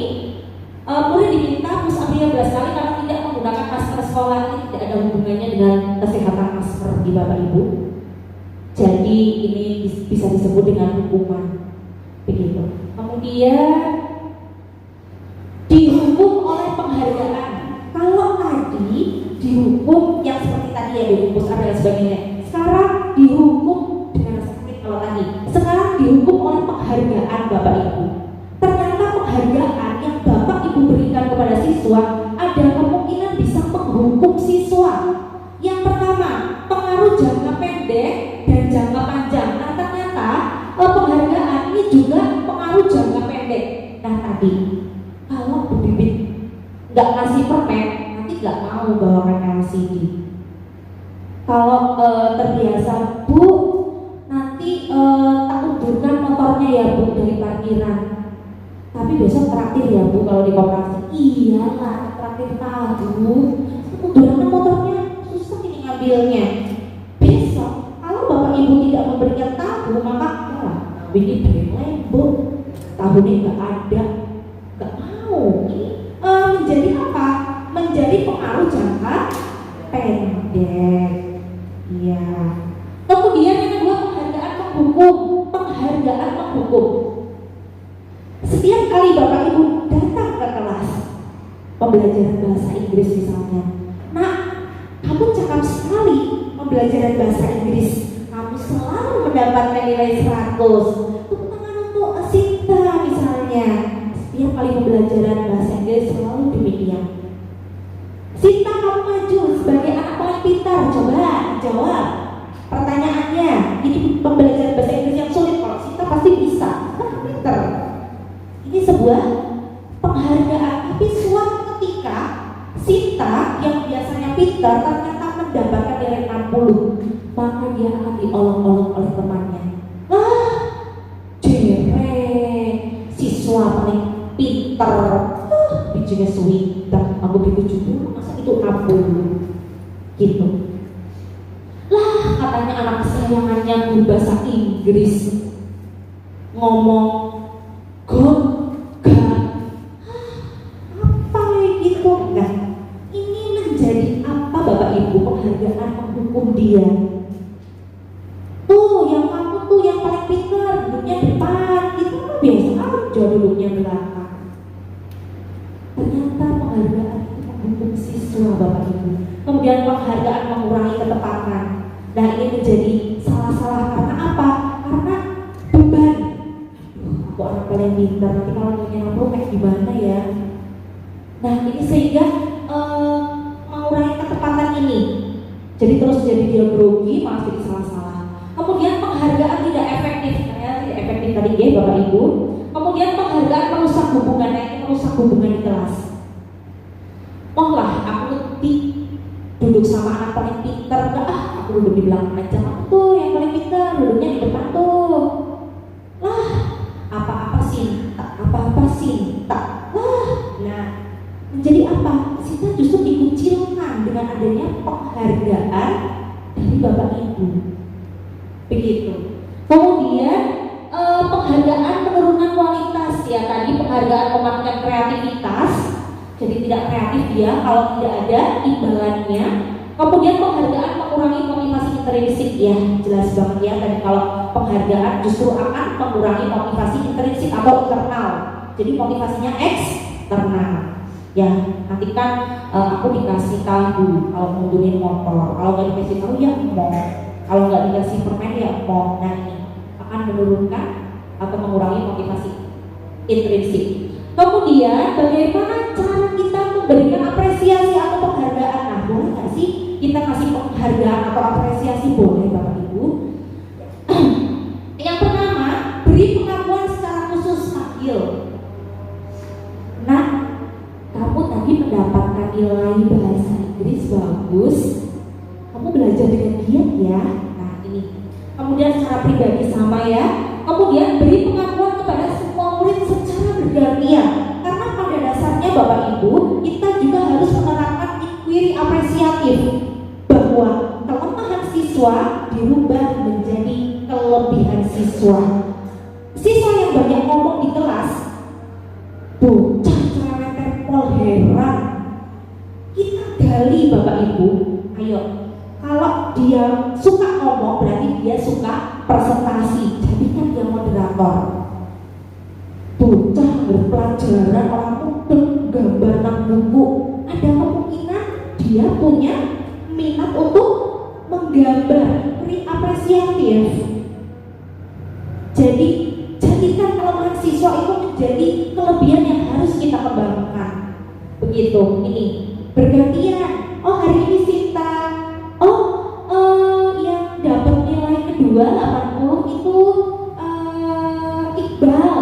murid diminta push up 15 kali karena tidak menggunakan masker sekolah. Ini tidak ada hubungannya dengan kesehatan masker di Bapak Ibu. Jadi ini bisa disebut dengan hukuman. Begitu. Kemudian dihukum oleh penghargaan. Kalau tadi dihukum yang seperti tadi ya, dihukum push up dan sebagainya. Sekarang dihukum dengan sakit kalau tadi. Sekarang dihukum oleh penghargaan Bapak Ibu. Ternyata penghargaan yang Bapak Ibu berikan kepada siswa ada kemungkinan bisa menghukum siswa. Yang pertama, pengaruh jangka pendek dan jangka panjang. Nah, ternyata penghargaan ini juga pengaruh jangka pendek. Nah, tadi kalau Bu Bibit nggak ngasih permen, nanti nggak mau bawakan LCD. Kalau terbiasa, Bu, nanti tak undurkan motornya ya Bu dari parkiran. Tapi besok traktir ya Bu kalau di koperasi. Iyalah, traktir tahu. Undurkan motornya susah ini ngambilnya. Besok kalau Bapak Ibu tidak memberikan tahu, maka ini brand Bu, tahunya nggak ada, nggak mau. Ini menjadi apa? Menjadi pengaruh jangka pendek. Iya. Kemudian yang kedua, penghargaan menghukum. Penghargaan menghukum. Setiap kali Bapak Ibu datang ke kelas pembelajaran bahasa Inggris misalnya, nah, kamu cakap sekali pembelajaran bahasa Inggris, kamu selalu mendapatkan nilai 100. Tepuk tangan untuk Sinta misalnya. Setiap kali pembelajaran bahasa Inggris selalu demikian. Sinta, kamu maju sebagai anak paling pintar. Coba jawab pertanyaannya. Ini pembelajaran bahasa Inggris yang sulit. Kalau Sinta pasti bisa. Nah, pintar. Ini sebuah penghargaan. Tapi suatu ketika Sinta yang biasanya pintar ternyata mendapatkan nilai 60, maka dia akan diolok-olok oleh temannya. Wah, siswa paling pintar. Bijinya suwita, aku bikin 70, masa itu 60 gitu. Lah, katanya anak kesayangannya guru bahasa Inggris ngomong God, apa kayak gitu. Nah, ini menjadi apa Bapak Ibu? Penghargaan menghukum dia. Tuh, yang kamu tuh yang paling pintar, duduknya depan. Itu kan biasa aja duduknya belakang. Ternyata penghargaan itu menghukum siswa Bapak Ibu. Kemudian penghargaan mengurangi ketepatan. Nah, ini menjadi salah-salah karena apa? Karena beban. Aku anak paling pintar, nanti kalau punya kayak gimana ya? Nah, ini sehingga mengurangi ketepatan ini. Jadi terus jadi dia grogi, malah jadi salah-salah. Kemudian penghargaan tidak efektif, tidak efektif tadi ya Bapak Ibu. Kemudian penghargaan merusak hubungan, merusak hubungan di kelas. Oh lah, aku ngerti duduk sama anak paling pintar, aku duduk di belakang aja, aku tuh yang paling pintar, duduknya di depan tuh. Lah, apa-apa sih, tak. Lah, nah, menjadi apa? Kita justru dikucilkan dengan adanya penghargaan dari Bapak Ibu. Begitu. Kemudian penghargaan penurunan kualitas ya, tadi penghargaan mematikan kreativitas. Jadi tidak kreatif dia kalau tidak ada imbalannya. Kemudian penghargaan mengurangi motivasi intrinsik ya, jelas banget ya. Tadi kalau penghargaan justru akan mengurangi motivasi intrinsik atau internal. Jadi motivasinya eksternal. Ya, nanti kan aku dikasih tahu kalau mundurin motor, kalau nggak dikasih tahu ya mau, kalau nggak dikasih permen ya mau. Nah, ini akan menurunkan atau mengurangi motivasi intrinsik. Kemudian bagaimana cara kita memberikan apresiasi atau penghargaan? Nah, boleh nggak sih kita kasih penghargaan atau apresiasi? Boleh Bapak Ibu. Yang pertama, beri pengakuan secara khusus. Panggil. Nah, kamu tadi mendapatkan nilai bahasa Inggris bagus, kamu belajar dengan giat ya. Nah, ini. Kemudian secara pribadi sama ya. Kemudian beri pengakuan kepada semua murid secara bergantian. Karena pada dasarnya Bapak Ibu, kita juga harus menerapkan inquiry apresiatif bahwa kelemahan siswa dirubah menjadi kelebihan siswa. Siswa yang banyak ngomong di kelas, bocah cerewet tempol heran. Kita gali Bapak Ibu, ayo. Kalau dia suka ngomong berarti dia suka presentasi. Jadikan dia moderator. Bocah berpelajaran orang mudeng gambar nang buku, ada kemungkinan dia punya minat untuk menggambar, beri apresiatif. Jadi jadikan kelemahan siswa itu menjadi kelebihan yang harus kita kembangkan. Begitu, ini bergantian. Oh, hari ini Sinta, yang dapat nilai kedua 80 itu Iqbal.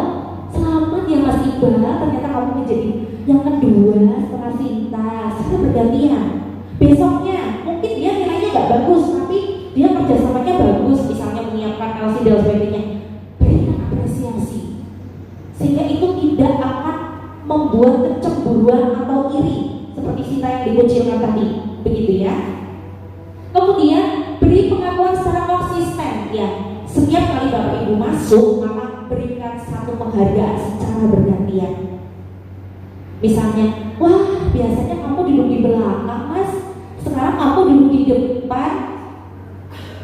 Selamat ya Mas Iqbal, ternyata kamu menjadi yang kedua setelah Sinta. Sekarang bergantian. Besoknya mungkin dia nilainya gak bagus, tapi dia kerjasamanya bagus, misalnya menyiapkan LC dan sebagainya. Berikan apresiasi sehingga itu tidak akan membuat kecemburuan atau iri seperti Sinta yang dikucilkan tadi, begitu ya. Kemudian beri pengakuan secara konsisten ya. Setiap kali Bapak Ibu masuk, maka berikan satu penghargaan secara bergantian. Misalnya, wah biasanya kamu duduk di belakang Mas, sekarang kamu duduk di depan.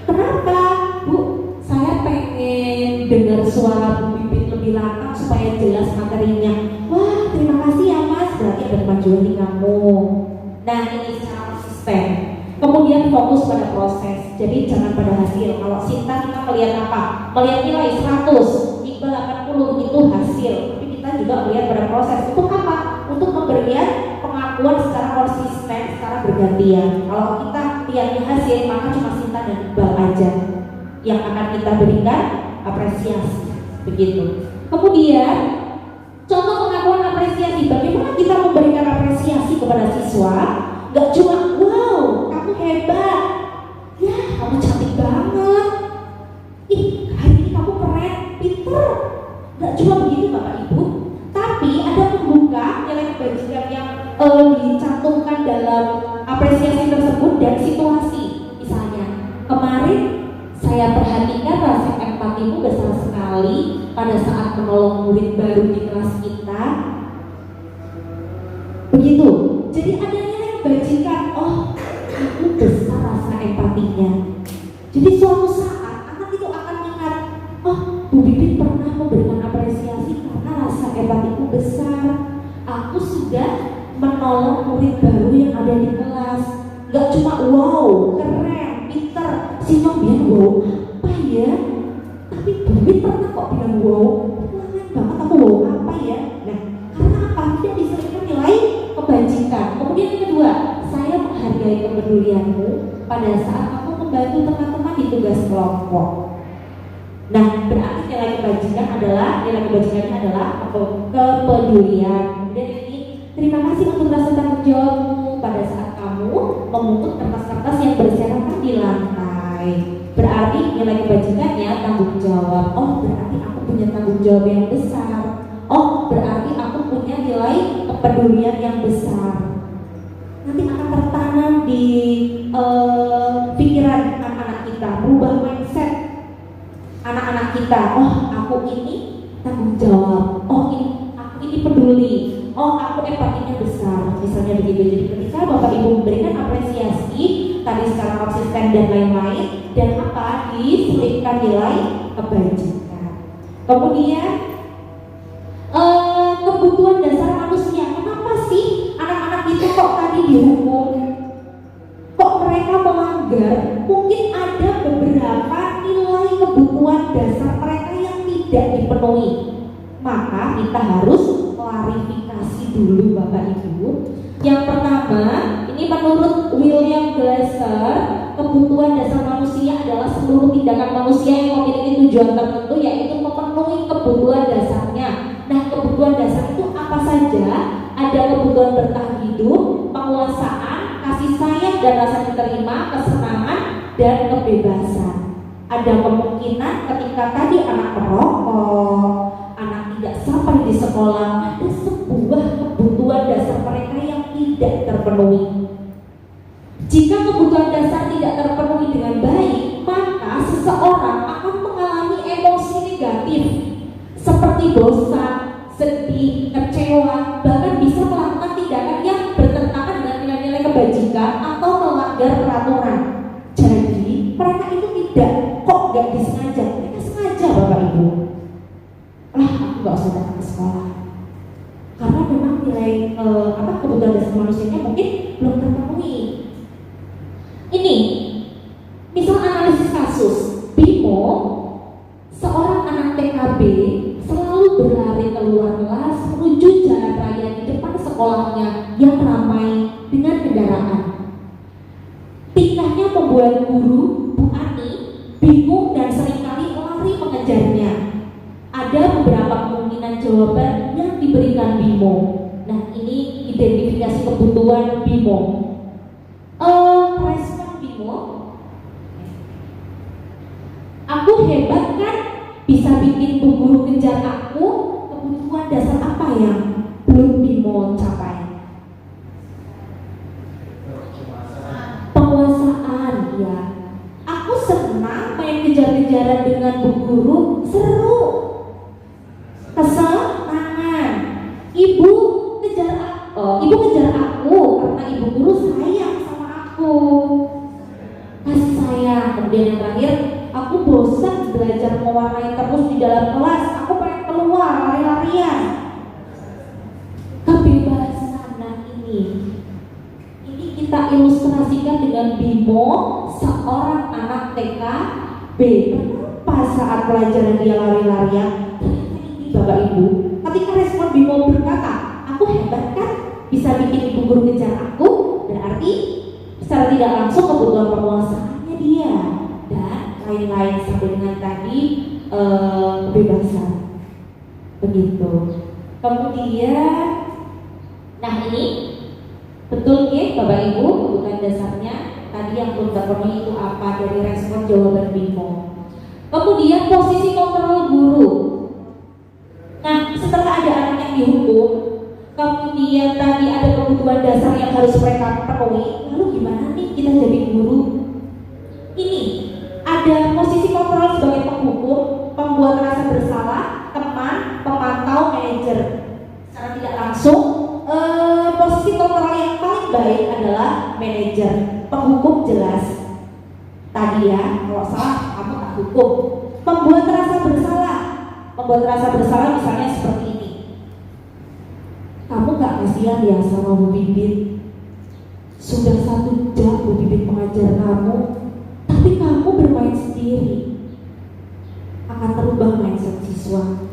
Kenapa Bu? Saya pengen dengar suara Bu Bibit lebih lantang supaya jelas materinya. Wah terima kasih ya Mas, berarti ada kemajuan di kamu. Nah, ini secara konsisten. Kemudian fokus pada proses, jadi jangan pada hasil. Kalau Sinta kita melihat apa? Melihat nilai 100, Iqbal 80 itu hasil. Tapi kita juga melihat pada proses. Untuk apa? Untuk memberikan pengakuan secara konsisten, secara bergantian. Kalau kita lihatnya hasil, maka cuma Sinta dan Iqbal aja yang akan kita berikan apresiasi. Begitu. Kemudian contoh pengakuan apresiasi. Bagaimana kita memberikan apresiasi kepada siswa? Gak cuma wow, kamu hebat, ya kamu cantik banget, ih hari ini kamu keren, pinter. Gak cuma begitu Bapak Ibu, tapi ada pembuka nilai kebajikan yang dicantumkan dalam apresiasi tersebut dan situasi. Misalnya kemarin saya perhatikan rasa empatimu besar sekali pada saat menolong murid baru di kelas kita. Begitu. Jadi ada bajikan, oh itu besar rasa empatinya. Jadi suatu saat anak itu akan ingat, oh Bu Bibit pernah memberikan apresiasi karena rasa empatiku besar. Aku sudah menolong murid baru yang ada di kelas. Gak cuma wow, keren, pinter, si Nyombian wow apa ya, tapi Bobit pernah kok bilang wow ulangan banget aku wow apa ya. Nah karena apa? Tidak diselipkan nilai kebajikan. Kemudian yang kedua, saya menghargai kepedulianmu pada saat kamu membantu teman-teman di tugas kelompok. Nah berarti nilai kebajikan adalah kepedulian. Kemudian ini, terima kasih untuk rasa tanggung jawabmu pada saat kamu memungut kertas-kertas yang berserakan di lantai. Berarti nilai kebajikannya tanggung jawab. Oh berarti aku punya tanggung jawab yang besar. Oh berarti aku punya nilai kepedulian yang besar. Nanti akan tertanam di pikiran anak-anak kita, berubah mindset anak-anak kita. Oh aku ini tanggung jawab. Oh aku ini peduli. Oh aku empatinya besar. Misalnya begitu. Jadi ketika Bapak Ibu memberikan apresiasi tadi secara konsisten dan lain-lain, dan apa diselipkan nilai kebajikan. Kemudian kebutuhan dasar manusia. Kenapa sih anak-anak itu kok tadi dihukum? Kok mereka melanggar? Mungkin ada beberapa nilai kebutuhan dasar mereka yang tidak dipenuhi. Maka kita harus klarifikasi dulu Bapak Ibu. Yang pertama, ini menurut William Glasser, kebutuhan dasar manusia adalah seluruh tindakan manusia yang memiliki tujuan tertentu, yaitu memenuhi kebutuhan dasarnya. Nah, kebutuhan dasar itu apa saja? Ada kebutuhan bertahan hidup, penguasaan, kasih sayang dan rasa diterima, kesenangan, dan kebebasan. Ada kemungkinan ketika tadi anak merokok, anak tidak sampai di sekolah, ada sebuah kebutuhan dasar mereka yang tidak terpenuhi. Jika kebutuhan dasar tidak terpenuhi dengan baik, maka seseorang akan mengalami emosi negatif seperti bosan, sedih, kecewa, bahkan bisa melakukan tindakan yang bertentangan dengan nilai-nilai kebajikan atau melanggar peraturan. Jadi mereka itu tidak, kok gak disengaja, mereka sengaja Bapak Ibu. Aku gak usah datang ke sekolah karena memang nilai kebutuhan dasar manusianya mungkin belum terpenuhi. Ini misal analisis kasus Bimo, seorang anak TKB selalu berlari keluar kelas menuju jalan raya di depan sekolahnya yang ramai dengan kendaraan. Tingkahnya membuat guru Bu Ani bingung dan seringkali lari mengejarnya. Ada beberapa kemungkinan jawaban yang diberikan Bimo. Nah ini identifikasi kebutuhan Bimo. Respon Bimo, aku hebat kan, bisa bikin bu guru kejar aku. Kebutuhan dasar apa yang belum Bimo capai? Penguasaan, ya. Aku senang main kejar-kejaran dengan bu guru, seru. Kesenangan. Ibu kejar aku karena ibu guru sayang sama aku. Kasih sayang. Kemudian yang terakhir, aku bosan belajar mewarnai terus di dalam kelas. Aku pengen keluar lari-larian. Kebebasan. Nah ini kita ilustrasikan dengan Bimo, seorang anak TKB. Kenapa saat pelajaran dia lari-larian? Ini Bapak Ibu, ketika respon Bimo berkata, aku hebat kan, bisa bikin ibu guru kejar aku, berarti secara tidak langsung kebutuhan penguasaannya dia dan lain-lain sampai dengan tadi kebebasan. Begitu. Kemudian, nah ini betul ya Bapak Ibu, kebutuhan dasarnya tadi yang belum terpenuhi itu apa dari respon jawaban Bimo. Kemudian posisi kontrol guru. Nah setelah ada anak yang dihukum, kemudian tadi ada kebutuhan dasar yang harus mereka penuhi, lalu gimana nih kita jadi guru? Ini ada posisi kontrol sebagai penghukum, pembuat rasa bersalah, teman, pemantau, manajer. Secara tidak langsung, posisi kontrol yang paling baik adalah manajer. Penghukum jelas. Tadi ya, kalau salah kamu tak hukum. Pembuat rasa bersalah. Membuat rasa bersalah misalnya seperti ini. Kamu gak kasihan ya sama Bu Bibit? Sudah 1 jam Bu Bibit mengajar kamu, tapi kamu kamu bermain sendiri, akan terubah mindset siswa.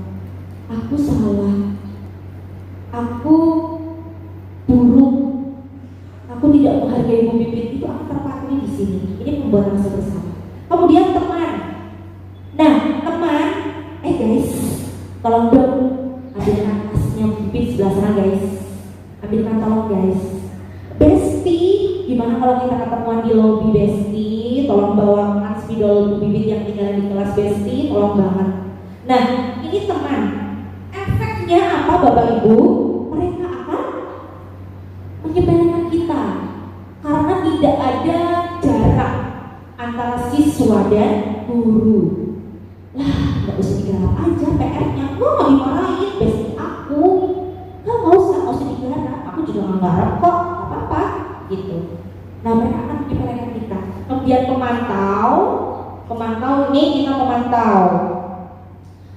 Aku salah, aku buruk, aku tidak menghargai Bu Pipit, itu akan terpatri di sini. Ini membuat rasa bersalah. Kemudian teman. Nah, teman, guys, tolong dong ambilkan tasnya Bu Pipit sebelah sana guys. Ambilkan tolong guys. Besti, gimana kalau kita ketemuan di lobby Besti? Tolong bawa spidol Bu Pipit yang tinggal di kelas Besti, tolong banget. Nah, ini teman. Efeknya apa Bapak Ibu? Mereka akan menyepelekan kita karena tidak ada jarak antara siswa dan guru. Lah, nggak usah digarap aja PR-nya. Lo nggak dimarahin, besti aku. Nggak usah digarap. Aku juga nggak garap kok, nggak apa-apa. Gitu. Nah, mereka akan menyepelekan kita. Kemudian pemantau ini kita memantau.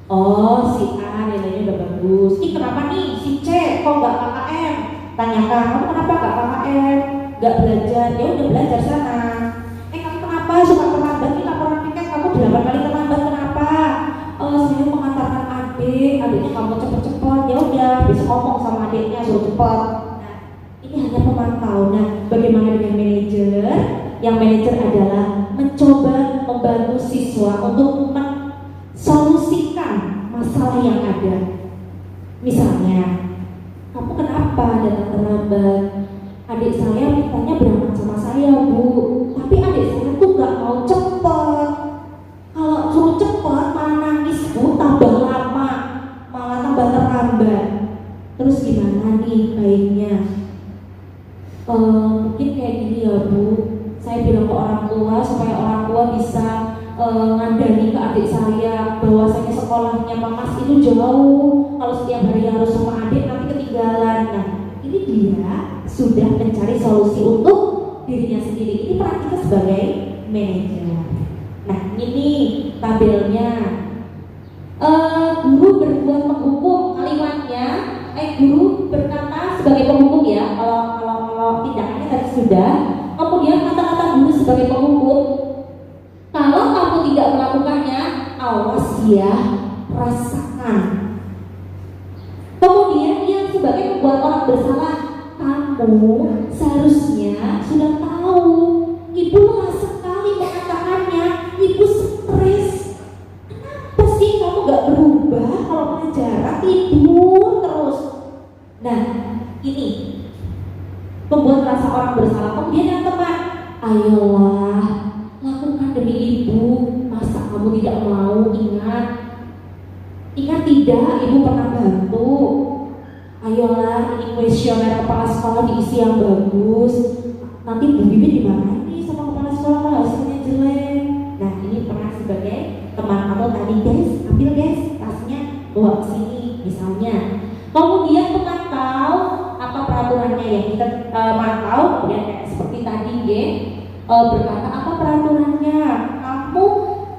Oh, si A nilainya udah bagus. Ih, kenapa nih si C kok nggak KKM? Tanyakan, kamu kenapa nggak KKM? Nggak belajar? Ya udah belajar sana. Kamu kenapa suka terlambat? Nih laporan piket kamu 8 kali terlambat, kenapa? Saya mengantarkan adiknya kamu cepet-cepet. Ya udah, bisa ngomong sama adiknya suruh cepet. Nah, ini hanya pemantau. Nah, bagaimana dengan manajer? Yang manajer adalah mencoba membantu siswa untuk solusikan masalah yang ada. Misalnya, kamu kenapa datang terlambat? Adik saya mintanya berangkat sama saya Bu, tapi adik saya tuh gak mau cepet. Kalau suruh cepet malah nangis Bu, tambah lama, malah tambah terlambat. Terus gimana nih baiknya? Mungkin kayak gini ya Bu, saya bilang ke orang tua supaya orang tua bisa ngandani ke adik saya bahwasanya sekolahnya Mamas itu jauh, kalau setiap hari harus sama adik nanti ketinggalan. Nah, ini dia sudah mencari solusi untuk dirinya sendiri. Ini peran kita sebagai manajer. Nah, ini tabelnya. Guru berbuat menghukum, kalimatnya guru berkata sebagai penghukum ya, kalau tindakannya tadi sudah. Kemudian kata-kata guru sebagai penghukum, kalau kamu tidak melakukannya, awas ya, rasakan. Kemudian yang sebagai membuat orang bersalah, kamu seharusnya sudah tahu. Ibu lelah sekali mengatakannya, ibu stres. Kenapa sih kamu gak berubah kalau pelajaran tidur terus? Nah, ini membuat rasa orang bersalah. Kemudian yang teman, ayolah lakukan demi ibu, masa kamu tidak mau? Ingat tidak ibu pernah bantu? Ayolah, ini kuesioner kepala sekolah diisi yang bagus. Nanti Bu Bibi dimarahin nih sama kepala sekolah kalau hasilnya jelek. Nah, ini pernah sebagai teman. Atau tadi guys, ambil guys tasnya, bawa ke sini misalnya. Kemudian pemantau apa peraturannya yang kita mantau. Kemudian kayak seperti tadi berkata apa peraturannya, kamu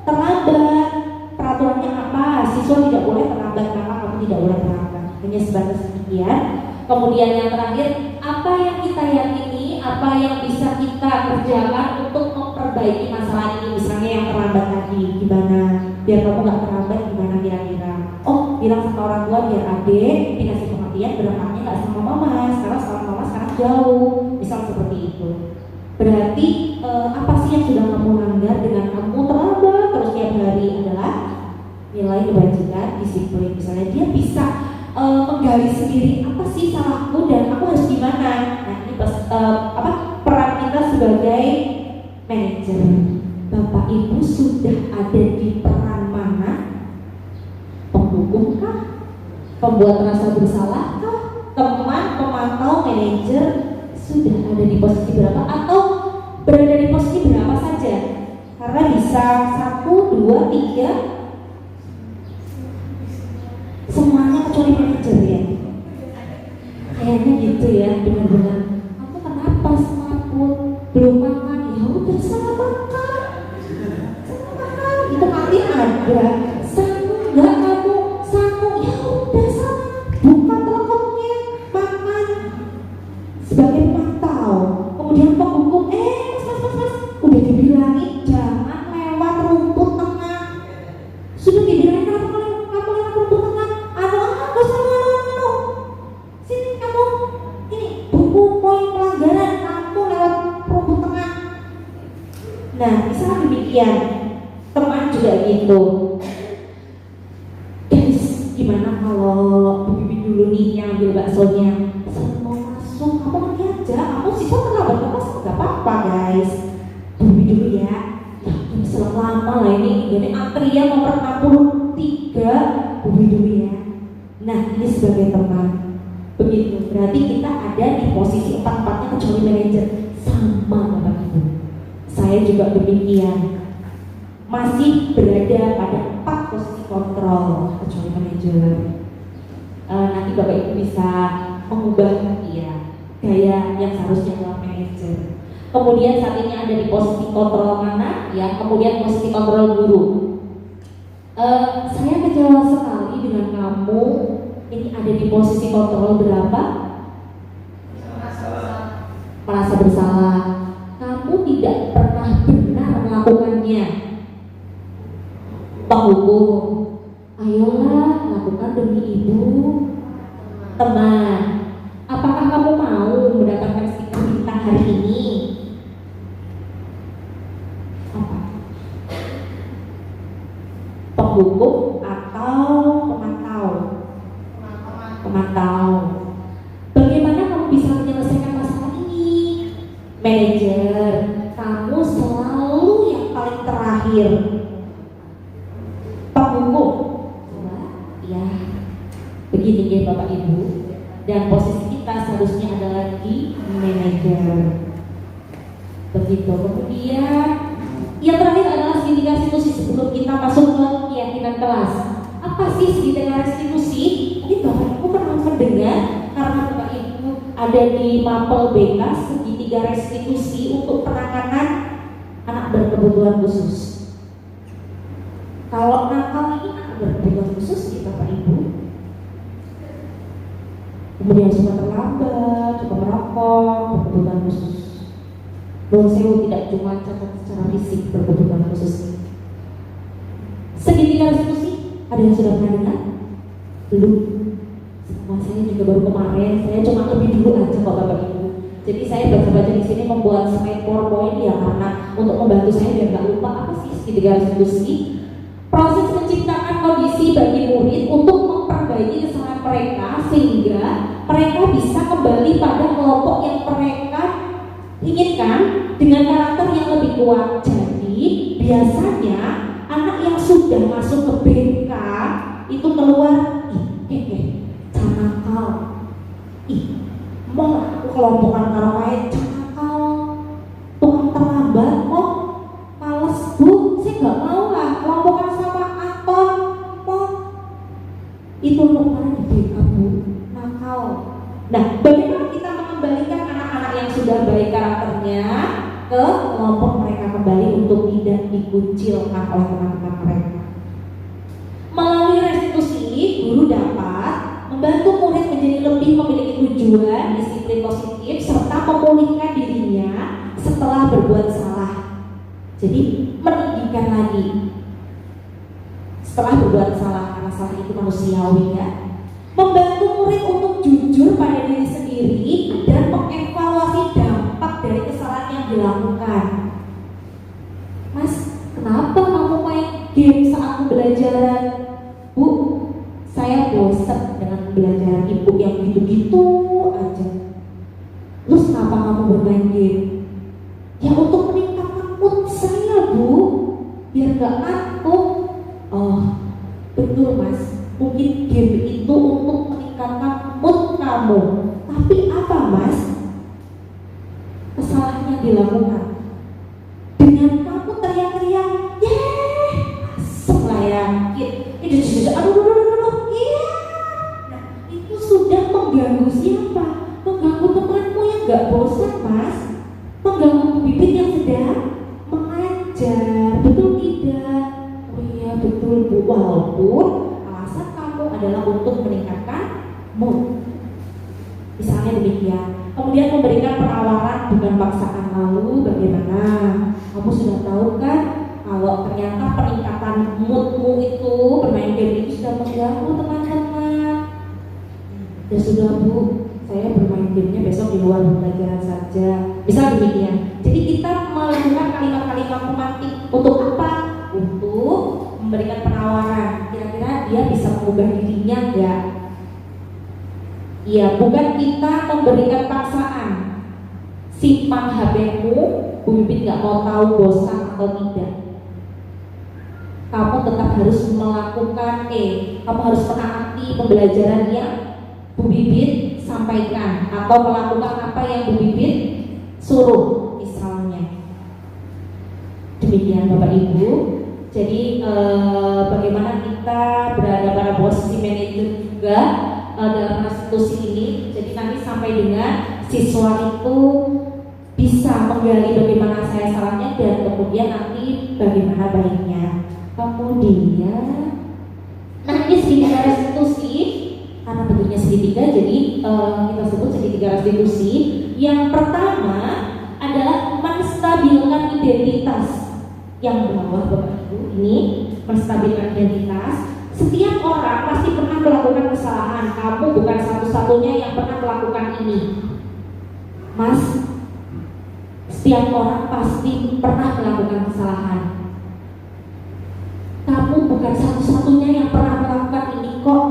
terlambat, peraturannya apa, siswa tidak boleh terlambat, karena kamu tidak boleh terlambat. Hanya sebatas demikian. Kemudian yang terakhir, apa yang kita yakini, apa yang bisa kita kerjakan untuk memperbaiki masalah ini. Misalnya yang terlambat tadi, gimana biar kamu gak terlambat, gimana kira-kira? Oh, bilang sama orang tua biar adik dikasih pengertian berangkatnya gak sama mama, sekarang sama mama sekarang jauh, misal seperti itu. Berarti apa sih yang sudah kamu langgar dengan kamu terlambat terus tiap hari adalah nilai kebajikan, disiplin. Misalnya dia bisa menggali sendiri apa sih salahku dan aku harus gimana. Nah, ini peran kita sebagai manajer. Bapak Ibu sudah ada di peran mana? Penghukum kah? Pembuat rasa bersalah kah? Teman, pemantau, manajer? Sudah ada di posisi berapa atau berada di posisi berapa saja? Karena bisa 1, 2, 3 semuanya kecuali manajer ya. Kayaknya gitu ya, benar-benar. Kamu kenapa semaput? Belum makan? Ya udah sana makan. Itu nanti ada. Satu enggak kamu? Satu ya udah sana. Buka teleponnya, makan. Sebagai pemantau. Kemudian penghukum, mas, udah dibilangin jangan begitu. Guys, gimana kalau Bu Bibi dulu nih yang ambil baksonya? Saya mau masuk, kamu nanti aja. Aku siswa terlambat, kamu nggak apa-apa guys. Bu Bibi dulu ya. Ini selang lama lah ini antrian nomor 63. Bu Bibi dulu ya. Nah, ini sebagai teman. Begitu, berarti kita ada di posisi empat-empatnya kecuali manajer. Sama Bapak Ibu. Saya juga demikian. Masih berada pada 4 posisi kontrol kecuali manajer. Nanti Bapak Ibu bisa mengubah ya gaya yang seharusnya adalah manajer. Kemudian saat ini ada di posisi kontrol mana? Ya, kemudian posisi kontrol guru. Saya kecewa sekali dengan kamu. Ini ada di posisi kontrol berapa? Merasa bersalah. Kamu tidak pernah benar melakukannya. Penghukum, ayolah lakukan demi ibu. Teman, apakah kamu mau mendapatkan stiker bintang hari ini? Apa? Penghukum atau pemantau? Pemantau. Bagaimana kamu bisa menyelesaikan masalah ini? Manajer, kamu selalu yang paling terakhir. Penghukum, ya, begini ya Bapak Ibu. Dan posisi kita seharusnya adalah di manajer. Begitu. Kemudian yang terakhir adalah segitiga restitusi sebelum kita masuk ke keyakinan kelas. Apa sih segitiga restitusi? Mungkin Bapak Ibu pernah mendengar karena Bapak Ibu ada di Mapel BK segitiga restitusi untuk penanganan anak berkebutuhan khusus. Kalau nakal ini anak berkebutuhan khusus ya Bapak Ibu. Kemudian suka terlambat, suka merokok, berkebutuhan khusus. Bung Sewu tidak cuma cacat secara fisik berkebutuhan khusus. Segitiga restitusi, ada yang sudah pernah dengar? Belum. Sama saya juga baru kemarin, saya cuma lebih dulu aja kok Bapak Ibu. Jadi saya baca-baca di sini membuat slide PowerPoint ya karena untuk membantu saya biar nggak lupa apa sih segitiga restitusi. Proses menciptakan kondisi bagi murid untuk memperbaiki kesalahan mereka sehingga mereka bisa kembali pada kelompok yang mereka inginkan dengan karakter yang lebih kuat. Jadi biasanya anak yang sudah masuk ke BK itu keluar canakal, mau aku kelompokan karo wae canakal, tukang terlambat, mau males bu, saya nggak mau lah kelompokan sama aktor, mau itu lompokan di BK bu, nakal. Nah, bagaimana kita mengembalikan anak-anak yang sudah baik karakternya ke kelompok mereka kembali untuk tidak dikucilkan oleh teman-teman mereka? Melalui restitusi, guru dapat membantu murid menjadi lebih memiliki tujuan, disiplin positif, serta memulihkan dirinya setelah berbuat salah. Jadi meninggikan lagi setelah berbuat salah, karena salah itu manusiawi ya. Membantu murid untuk jujur pada diri sendiri dan mengevaluasi dampak dari kesalahan yang dilakukan. Mas, kenapa kamu main game saat pembelajaran? Bu, saya bosan dengan pembelajaran ibu yang gitu-gitu aja. Terus kenapa kamu bermain game? Ya untuk meningkatkan mood saya bu, biar gak ngantuk. Oh, betul mas. Mungkin game itu untuk meningkatkan mood kamu. Tapi apa mas? Kesalahannya dilakukan dengan kamu teriak-teriak, asem lah ya, aduh, iya. Nah, itu sudah mengganggu siapa? Mengganggu temanmu yang gak bosan mas, mengganggu bibit yang sedang mengajar, betul tidak? Oh iya betul bu, walaupun alasan kamu adalah untuk meningkatkan mood, misalnya demikian. Kemudian memberikan penawaran bukan paksaan. Lalu bagaimana? Kamu sudah tahu kan kalau ternyata peningkatan moodmu itu bermain game itu sudah mengganggu teman-teman. Ya sudah bu, saya bermain gamenya besok di luar pembelajaran saja. Misal demikian. Jadi kita melakukan kalimat-kalimat pemantik untuk apa? Untuk memberikan penawaran, kira-kira dia bisa mengubah dirinya enggak? Iya, bukan kita memberikan paksaan. Simpan HP-mu, Bu Bibit nggak mau tahu bosan atau tidak. Kamu tetap harus melakukan kamu harus menaati pembelajaran yang Bu Bibit sampaikan atau melakukan apa yang Bu Bibit suruh misalnya. Demikian Bapak Ibu. Jadi bagaimana kita berada pada posisi manajer juga dalam institusi ini. Jadi nanti sampai dengan siswa itu bisa menggali bagaimana saya salahnya dan kemudian nanti bagaimana baiknya. Kemudian nah ini segitiga restitusi, karena bentuknya segitiga jadi kita sebut segitiga restitusi. Yang pertama adalah menstabilkan identitas. Yang bawah Bapak Ibu ini menstabilkan identitas. Setiap orang pasti pernah melakukan kesalahan. Kamu bukan satu-satunya yang pernah melakukan ini, Mas. Setiap orang pasti pernah melakukan kesalahan. Kamu bukan satu-satunya yang pernah melakukan ini kok.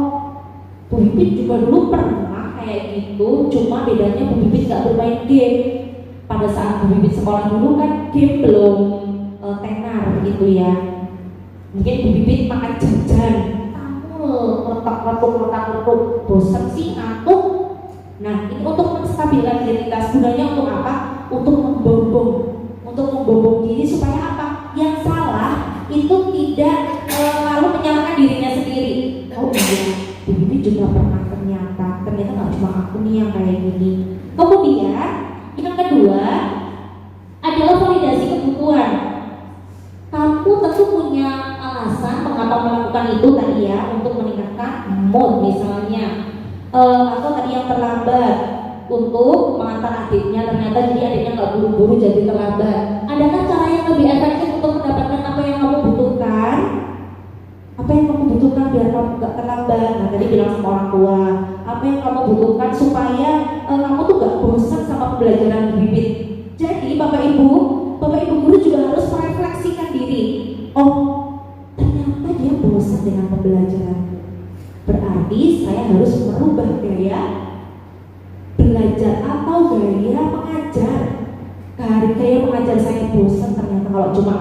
Bu Bibit juga dulu pernah kayak gitu, cuma bedanya Bu Bibit gak bermain game. Pada saat Bu Bibit sekolah dulu kan game belum tenar begitu ya. Mungkin Bu Bibit makan jajan, kamu letak-letuk, bosan sih, ngantuk. Nah, ini untuk menstabilkan identitas. Gunanya untuk apa? Untuk membombong diri supaya apa? Yang salah itu tidak lalu menyalahkan dirinya sendiri. Oh iya, Bu Bibit juga pernah ternyata nggak cuma aku nih yang kayak gini. Kemudian yang kedua adalah validasi kebutuhan. Kamu tentu punya alasan mengapa melakukan itu tadi ya, untuk meningkatkan mood misalnya, atau tadi yang terlambat untuk mengantar adiknya, ternyata jadi adiknya nggak buru-buru jadi terlambat. Adakah cara yang lebih efektif untuk mendapatkan apa yang kamu butuhkan? Apa yang kamu butuhkan biar kamu nggak terlambat? Nah tadi bilang sama orang tua, apa yang kamu butuhkan supaya kamu tuh nggak bosan sama pembelajaran Bu Bibit. Jadi Bapak Ibu guru juga harus merefleksikan diri. Oh, ternyata dia bosan dengan pembelajaran. Berarti saya harus merubah gaya belajar atau gaya mengajar. Gaya mengajar saya bosan ternyata kalau cuma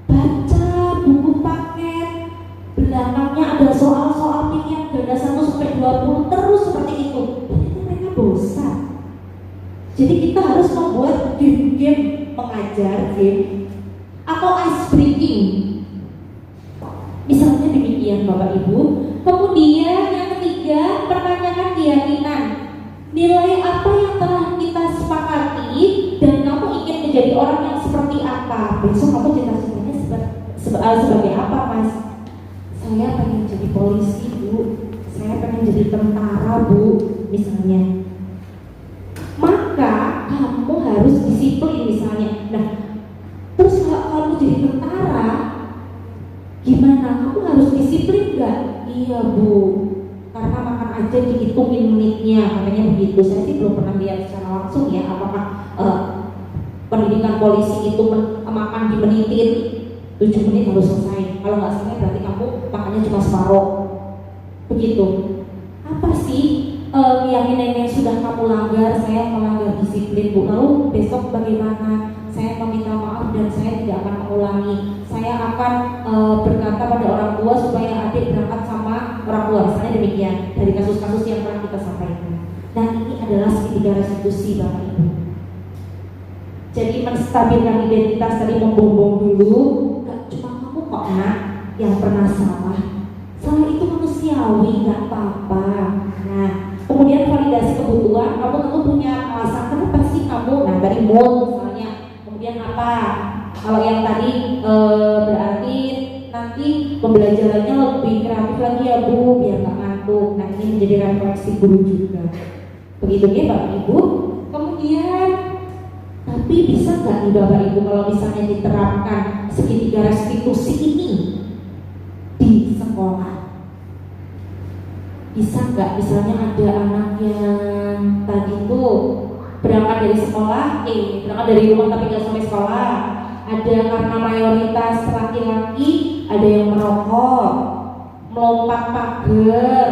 baca buku paket, belakangnya ada soal-soal pilihan ganda 1 sampai 20 terus seperti itu. Ternyata mereka bosan. Jadi kita harus membuat game mengajar game atau ice breaking. Misalnya demikian Bapak Ibu. Kemudian yang ketiga, pertanyakan keyakinan. Nilai apa yang telah kita sepakati dan kamu ingin menjadi orang yang seperti apa? Besok kamu cita-citanya sebagai apa, Mas? Saya pengen jadi polisi, Bu. Saya pengen jadi tentara, Bu, misalnya. Maka kamu harus disiplin misalnya. Nah, terus kalau kamu jadi tentara, gimana? Kamu harus disiplin nggak? Iya Bu, karena makan aja dihitungin menitnya, katanya begitu. Saya sih belum pernah lihat secara langsung ya, apakah pendidikan polisi itu makan dimenitin 7 menit harus selesai. Kalau nggak selesai berarti kamu makannya cuma separuh. Begitu. Apa sih keyakinan yang sudah kamu langgar? Saya melanggar disiplin Bu. Lalu besok bagaimana? Saya meminta maaf dan saya tidak akan mengulangi. Saya akan berkata pada orang tua supaya adik berangkat sama orang tua. Misalnya demikian dari kasus-kasus yang pernah kita sampaikan. Nah ini adalah segitiga restitusi Bapak Ibu. Jadi menstabilkan identitas tadi, membombong dulu. Gak cuma kamu kok nak yang pernah salah. Salah itu manusiawi, gak apa-apa. Nah kemudian validasi kebutuhan. Kamu tentu punya alasan kenapa sih kamu. Nah dari mood misalnya. Kemudian apa? Kalau yang tadi berarti nanti pembelajarannya lebih kreatif lagi ya Bu, biar gak ngantuk. Nah ini menjadi refleksi guru juga. Begitu ya Bapak Ibu. Kemudian tapi bisa nggak nih Bapak Ibu kalau misalnya diterapkan segitiga restitusi ini di sekolah? Bisa nggak misalnya ada anak yang tadi tuh berangkat dari sekolah, berangkat dari rumah tapi nggak sampai sekolah. Ada karena mayoritas laki-laki ada yang merokok, melompat pagar,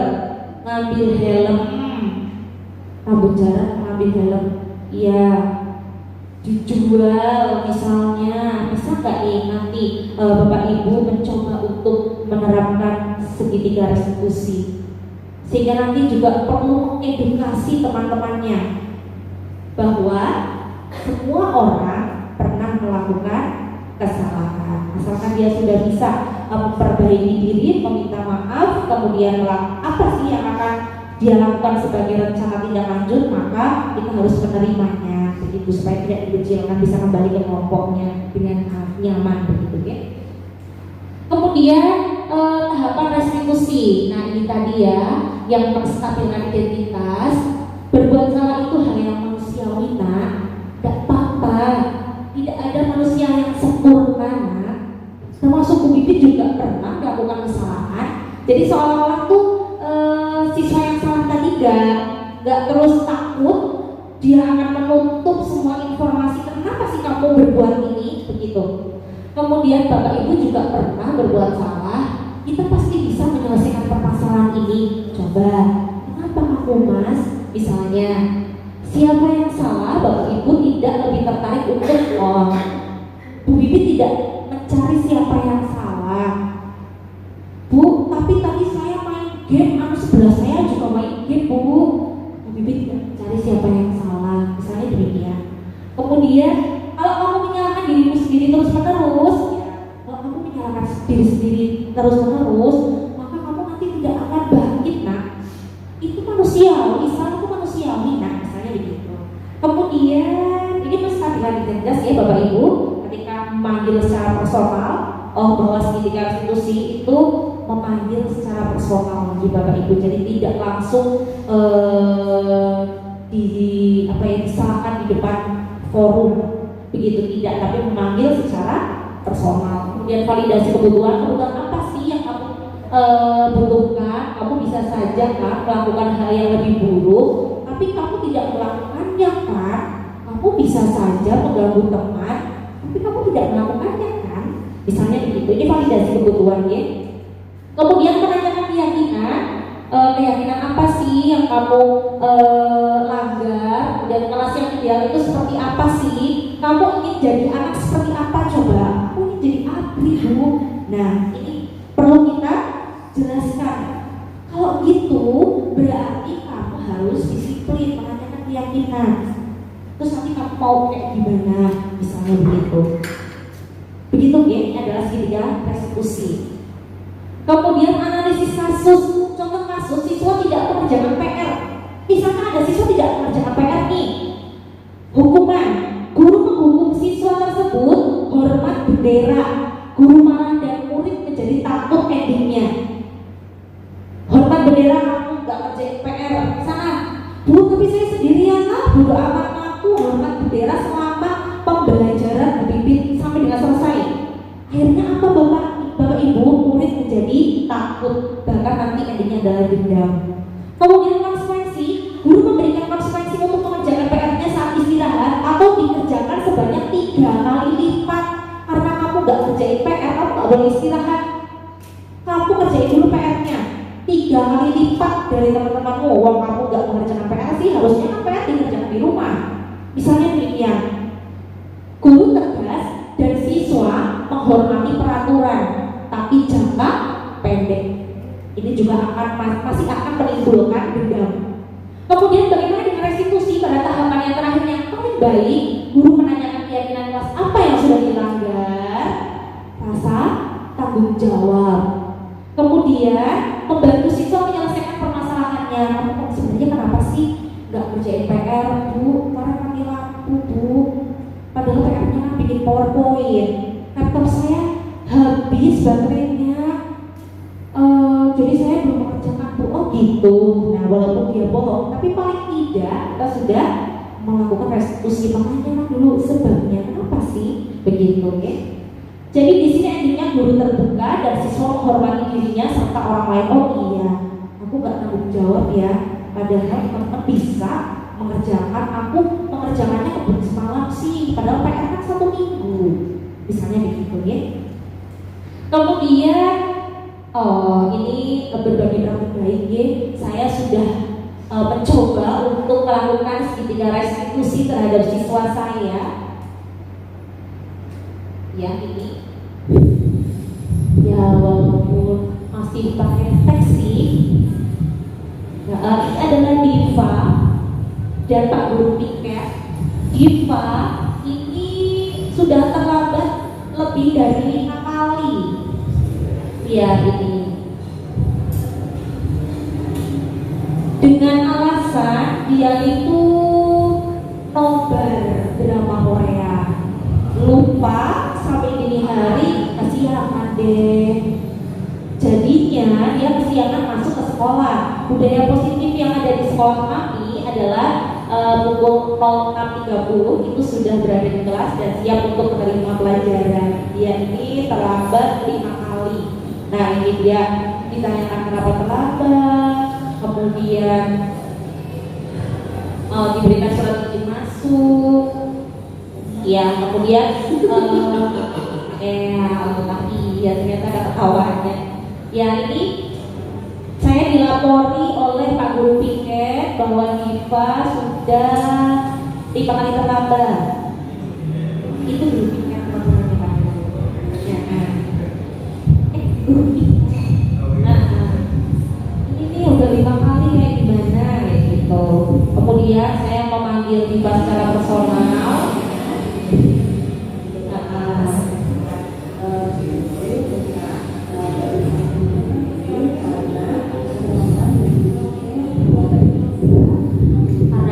ngambil helm, rambut jarak, ngambil helm, iya, dijual misalnya. Bisa nggak nih nanti Bapak Ibu mencoba untuk menerapkan segitiga restitusi, sehingga nanti juga perlu edukasi teman-temannya bahwa semua orang pernah melakukan kesalahan, asalkan dia sudah bisa memperbaiki diri, meminta maaf, kemudian apa sih yang akan dia lakukan sebagai rencana tindak lanjut, maka kita harus menerimanya begitu supaya tidak dikucilkan, bisa kembali ke kelompoknya dengan nyaman begitu ya. Kemudian tahapan restitusi. Nah ini tadi ya yang menstabilkan identitas. Berbuat salah itu hal yang manusiawi, nak. Tidak apa-apa. Tidak ada manusia yang sempurna, nak. Termasuk Bu Bibit juga pernah melakukan kesalahan. Jadi seolah-olah tuh siswa yang salah tadi gak terus takut, dia akan menutup semua informasi. Kenapa sih kamu berbuat ini? Begitu. Kemudian Bapak Ibu juga pernah berbuat salah. Kita pasti bisa menyelesaikan permasalahan ini. Coba, kenapa kamu Mas? Misalnya, siapa yang salah? Bapak Ibu tidak lebih tertarik untuk Bu Bibi tidak mencari siapa yang salah. Bu, tapi tadi saya main game, anak sebelah saya juga main game, Bu. Bu Bibi tidak mencari siapa yang salah. Misalnya demikian. Kemudian, kalau kamu menyalahkan dirimu sendiri terus menerus, ya, kalau kamu menyalahkan diri sendiri terus menerus, maka kamu nanti tidak akan bangkit, nak. Itu manusiawi, salah itu manusiawi, nak. Misalnya begitu. Kemudian ini menstabilkan identitas ya Bapak Ibu, ketika memanggil secara personal, bahwa segitiga restitusi itu memanggil secara personal bagi Bapak Ibu, jadi tidak langsung disalahkan di depan forum begitu, tidak, tapi memanggil secara personal. Kemudian validasi kebutuhan apa sih yang kamu butuhkan. Kamu bisa saja kan melakukan hal yang lebih buruk, tapi kamu tidak melakukannya kan. Kamu bisa saja mengganggu teman, tapi kamu tidak melakukannya kan. Misalnya begitu. Ini validasi kebutuhan ya. Kemudian menanyakan keyakinan. Keyakinan apa sih yang kamu langgar, dan kelas yang ideal itu seperti apa sih? Kamu ingin jadi anak seperti apa coba? Aku ingin jadi abri, Bu. Nah ini perlu kita jelaskan. Kalau gitu berarti kamu harus disiplin menanyakan keyakinan. Terus nanti kamu mau kayak gimana? Misalnya begitu. Begitu ya, ini adalah segitiga restitusi. Kemudian analisis kasus. Contoh kasus siswa tidak mengerjakan PR. Misalkan ada siswa tidak mengerjakan PR nih. Hukuman, guru menghukum siswa tersebut hormat bendera. Guru marah dan murid menjadi takut endingnya. Hormat bendera, kamu nggak kerjain PR. Sana, Bu, tapi saya sendirian lah. Bodo amat, aku hormat bendera selama pembelajaran dipimpin sampai dengan selesai. Akhirnya apa Bapak Ibu, murid menjadi takut, bahkan nanti endingnya adalah dendam. Kemudian konsekuensi, guru memberikan konsekuensi untuk mengerjakan PR-nya saat istirahat atau dikerjakan sebanyak 3 kali lipat. Karena kamu gak kerjain PR, kamu gak boleh istirahat. Kamu kerjain dulu PR-nya 3 kali lipat dari teman-temanmu. Wong kamu gak mengerjakan PR sih, harusnya kan PR dikerjakan di rumah. Misalnya demikian. Guru tegas dan siswa menghormati peraturan, tapi jangka pendek. Ini juga masih akan menimbulkan dendam. Kemudian bagaimana dengan restitusi pada tahapan yang terakhir yang paling baik? Guru menanyakan keyakinan kelas apa yang sudah dilanggar, rasa tanggung jawab. Kemudian membantu siswa menyelesaikan permasalahannya. Kamu sebenarnya kenapa sih nggak kerjain PR, Bu? Karena mati lampu, Bu. Padahal PR-nya kan bikin PowerPoint. Laptop saya habis baterainya, jadi saya belum mengerjakan, Bu. Oh gitu. Nah walaupun dia bohong, tapi paling tidak kita sudah melakukan restitusi. Makanya dulu sebabnya kenapa sih begitu ya. Jadi di sini endingnya guru terbuka dan siswa menghormati dirinya serta orang lain. Oh iya, aku gak tanggung jawab ya. Padahal teman-teman bisa mengerjakan, aku mengerjakannya kebun semalam sih. Padahal PR kan 1 minggu. Misalnya begitu ya. Kemudian ini berbagi praktik baik ya. Saya sudah mencoba untuk melakukan segitiga restitusi terhadap siswa saya. Ya ini, ya walaupun masih pakai teks sih. Nah, ini adalah Diva dan Pak Guru Piket. Diva ini sudah terlambat lebih dari 5 kali. Ya ini dengan alasan dia itu nobar drama Korea, lupa sampai dini hari, kasihan deh. Jadinya dia kesiangan masuk ke sekolah. Budaya positif yang ada di sekolah kami adalah pukul 06.30 itu sudah berada di kelas dan siap untuk menerima pelajaran. Dia ini terlambat 5 kali. Nah ini dia ditanyakan kenapa terlambat, kemudian diberikan surat izin masuk, ya kemudian tapi ya ternyata ada ketawanya. Ya ini saya dilapori oleh Pak Guru Piket bahwa Diva sudah 5 kali terlambat. Itu Guru Piket teman-teman Pak. Ya kan. Guru Piket. Nah, ini udah 5 kali kayak gimana gitu. Kemudian saya memanggil Diva secara personal.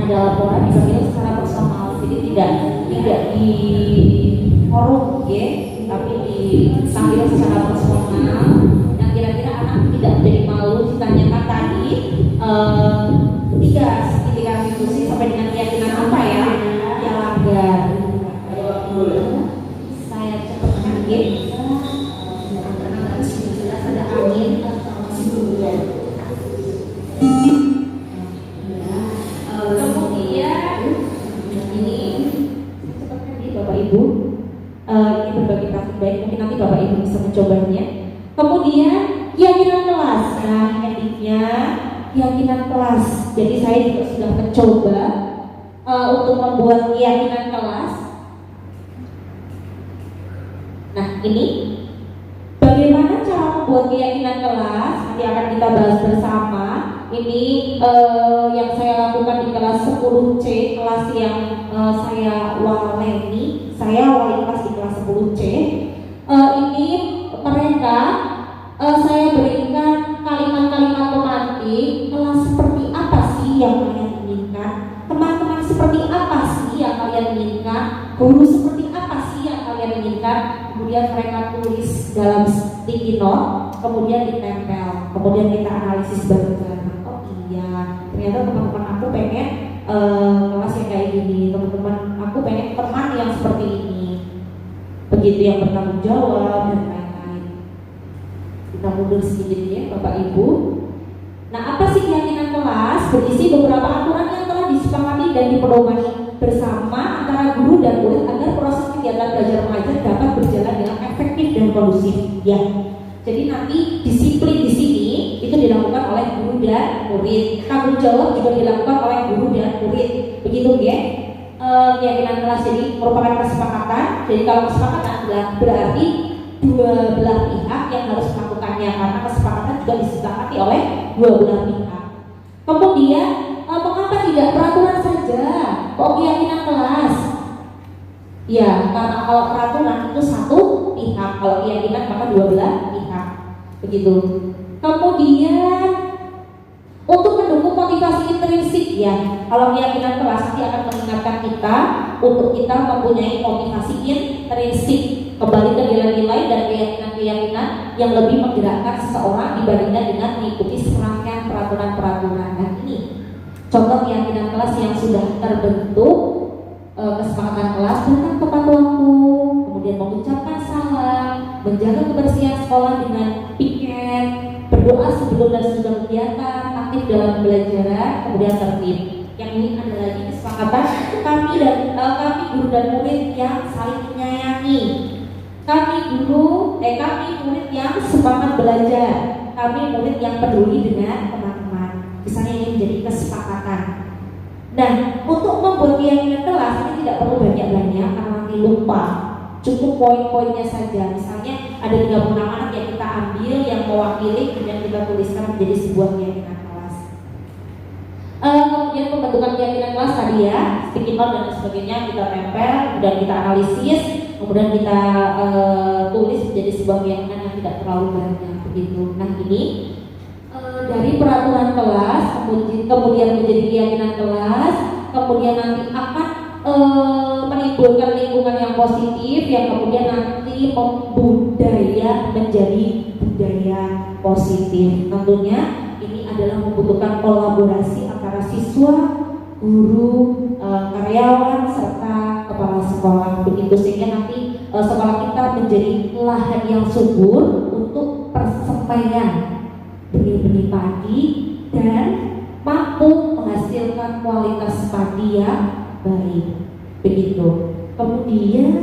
Ada laporan dipanggil secara personal, jadi tidak di forum ya, tapi dipanggil secara personal. Yang kira-kira anak tidak menjadi malu ditanyakan tadi tiga institusi sampai dengan keyakinan apa ya yang langgar. Saya cepatkan ya, jelas ada angin. Kemudian ini seperti Bapak Ibu, ini berbagi praktik baik, mungkin nanti Bapak Ibu bisa mencobanya. Kemudian keyakinan kelas, nah endingnya keyakinan kelas. Jadi saya juga sudah mencoba untuk membuat keyakinan kelas. Nah ini bagaimana cara membuat keyakinan kelas nanti akan kita bahas bersama. Ini yang saya lakukan di kelas 10C, kelas yang saya waleni, saya wali kelas di kelas 10C. Ini mereka saya berikan kalimat-kalimat pemantik, kelas seperti apa sih yang kalian inginkan, teman-teman seperti apa sih yang kalian inginkan, guru seperti apa sih yang kalian inginkan. Kemudian mereka tulis dalam sticky note, kemudian ditempel, kemudian kita analisis bareng-bareng. Ya, ternyata teman-teman aku pengen kelas yang kayak gini, teman-teman aku pengen teman yang seperti ini, begitu, yang bertanggung jawab dan lain-lain. Kita mundur sedikit ya Bapak Ibu. Nah, apa sih keyakinan kelas? Berisi beberapa aturan yang telah disepakati dan dipedomani bersama antara guru dan murid agar proses kegiatan belajar mengajar dapat berjalan dengan efektif dan kondusif. Ya, jadi nanti disiplin di sini itu dilakukan oleh guru dan murid. Tanggung jawab juga dilakukan oleh guru dan murid. Begitu ya. Keyakinan kelas jadi merupakan kesepakatan. Jadi kalau kesepakatan berarti dua belah pihak yang harus melakukannya, karena kesepakatan juga disepakati oleh dua belah pihak. Kemudian mengapa tidak peraturan saja? Kok keyakinan kelas? Ya, karena kalau peraturan itu satu pihak, kalau keyakinan maka dua belah pihak. Begitu. Kemudian untuk mendukung motivasi intrinsik ya, kalau keyakinan kelas nanti akan mengingatkan kita untuk kita mempunyai motivasi intrinsik, kembali ke nilai-nilai dan keyakinan-keyakinan yang lebih menggerakkan seseorang dibandingkan dengan mengikuti serangkaian peraturan-peraturan. Nah ini contoh keyakinan kelas yang sudah terbentuk. Kesepakatan kelas datang tepat waktu, kemudian mengucapkan salam, menjaga kebersihan sekolah dengan piket, berdoa sebelum dan sesudah kegiatan, aktif dalam pembelajaran, kemudian tertib. Yang ini adalah lagi kesepakatan kami guru dan murid yang saling menyayangi. Kami murid yang semangat belajar, kami murid yang peduli dengan teman-teman. Misalnya ini menjadi kesepakatan. Nah, untuk membuat keyakinan kelas ini tidak perlu banyak-banyak karena nanti lupa. Cukup poin-poinnya saja. Misalnya ada 36 anak yang kita ambil yang mewakili dan kita tuliskan menjadi sebuah keyakinan kelas. Kemudian pembentukan keyakinan kelas tadi ya, speaking note dan sebagainya kita tempel dan kita analisis, kemudian kita tulis menjadi sebuah keyakinan yang tidak terlalu banyak begitu. Nah ini dari peraturan kelas kemudian menjadi keyakinan kelas, kemudian nanti akan menimbulkan lingkungan yang positif yang kemudian nanti membudaya menjadi budaya positif. Tentunya ini adalah membutuhkan kolaborasi antara siswa, guru, karyawan serta kepala sekolah begitu, sehingga nanti sekolah kita menjadi lahan yang subur untuk persemaian benih-benih padi dan mampu menghasilkan kualitas padi yang baik begitu. Kemudian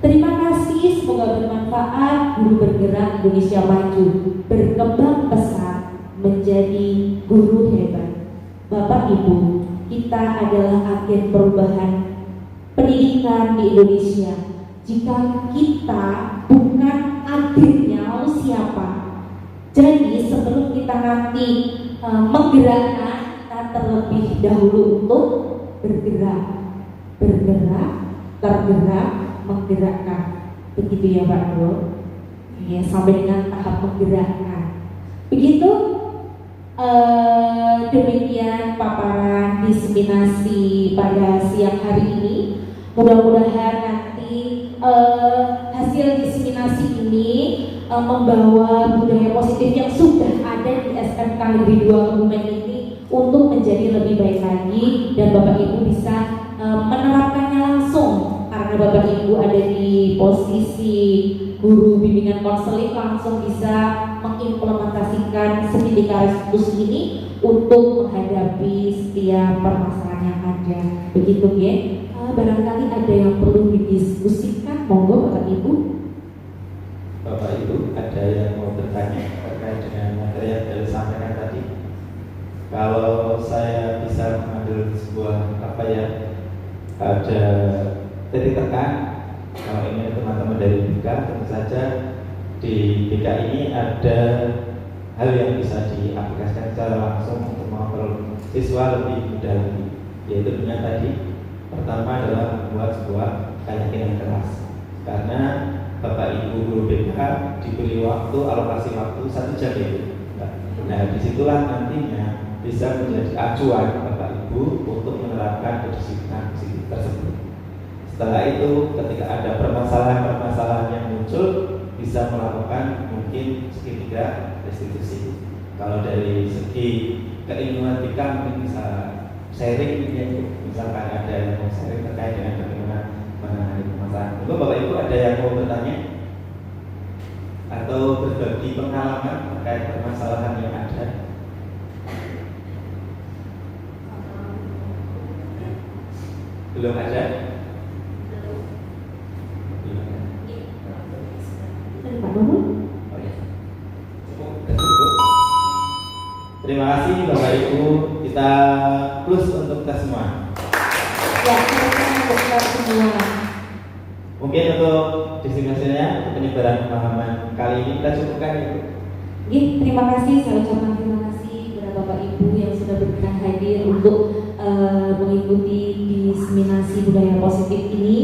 terima kasih, semoga bermanfaat. Guru bergerak Indonesia maju, berkembang pesat menjadi guru hebat. Bapak Ibu, kita adalah agen perubahan pendidikan di Indonesia. Jika kita bukan agennya, lalu siapa? Jadi sebelum kita nanti menggerakkan, kita terlebih dahulu untuk bergerak, tergerak, menggerakkan. Begitu ya Pak Bro? Ya, sampai dengan tahap menggerakkan. Begitu. Demikian paparan diseminasi pada siang hari ini. Mudah-mudahan nanti hasil diseminasi ini membawa budaya positif yang sudah ada di SMK Negeri 2 Kebumen ini untuk menjadi lebih baik lagi, dan Bapak Ibu bisa menerapkannya langsung karena Bapak Ibu ada di posisi guru bimbingan konseling, langsung bisa mengimplementasikan Studi Karistus ini untuk menghadapi setiap permasalahan yang ada. Begitu ya. Barangkali ada yang perlu didiskusikan, monggo Bapak Ibu. Bapak Ibu, ada yang mau bertanya terkait dengan materi yang sudah disampaikan tadi? Kalau saya bisa mengambil sebuah ada titik tekan, kalau ini teman-teman dari BK, tentu saja di BK ini ada hal yang bisa diaplikasikan secara langsung untuk mengontrol siswa lebih mudah lagi, yaitu dengan tadi pertama adalah membuat sebuah keyakinan kelas. Karena Bapak Ibu guru BK diberi waktu, alokasi waktu 1 jam ya. Nah disitulah nantinya bisa menjadi acuan Bapak Ibu untuk menerapkan kedisiplinan tersebut. Setelah itu ketika ada permasalahan yang muncul, bisa melakukan mungkin segitiga restitusi. Kalau dari segi keilmuan BK mungkin bisa sharing ya, misalkan ada yang mau sharing terkait dengan bagaimana menangani permasalahan. Mungkin Bapak Ibu ada yang mau bertanya atau berbagi pengalaman terkait permasalahan yang ada. Belum ada? Terima kasih Bapak Ibu, kita plus untuk kita semua. Ya, untuk kita semua. Mungkin untuk distribusinya, penyebaran pemahaman kali ini kita cukupkan Ibu. Terima kasih, saya ucapkan terima kasih kepada Bapak Ibu yang sudah berkenan hadir untuk mengikuti diseminasi budaya positif ini.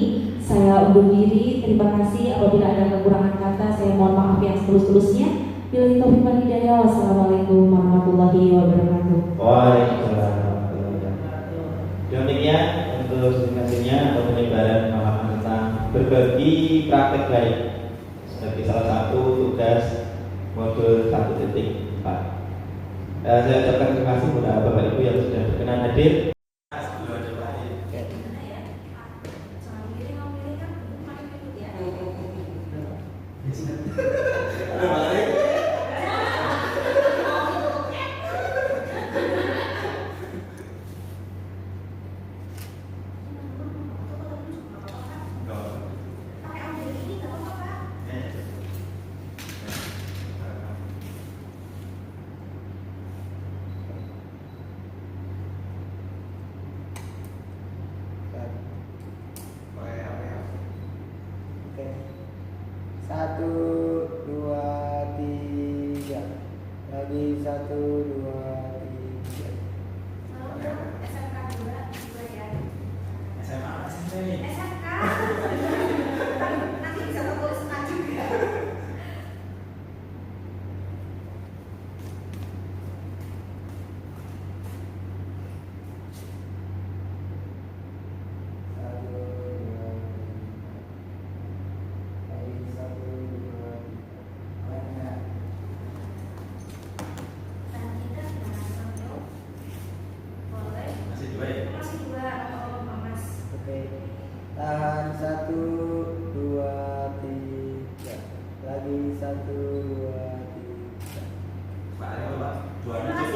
Saya undur diri, terima kasih. Apabila ada kekurangan kata, saya mohon maaf yang setulus-tulusnya. Bila taufik wal hidayah, wassalamualaikum warahmatullahi wabarakatuh. Waalaikumsalam warahmatullahi wabarakatuh. Demikian untuk diseminasinya atau penyebaran pemahaman tentang berbagi praktek baik sebagai salah satu tugas modul 1.4. Saya ucapkan terima kasih kepada Bapak Ibu yang sudah berkenan hadir. Lagi 1, 2, 3. SMK juga ya. SMA SMP nih. SMK. Nanti bisa foto SMK juga. Masih dua ya? Masih dua atau Mas? Oke. Tahan 1, 2, 3. Lagi 1, 2, 3. Pak, ayo Pak. Terima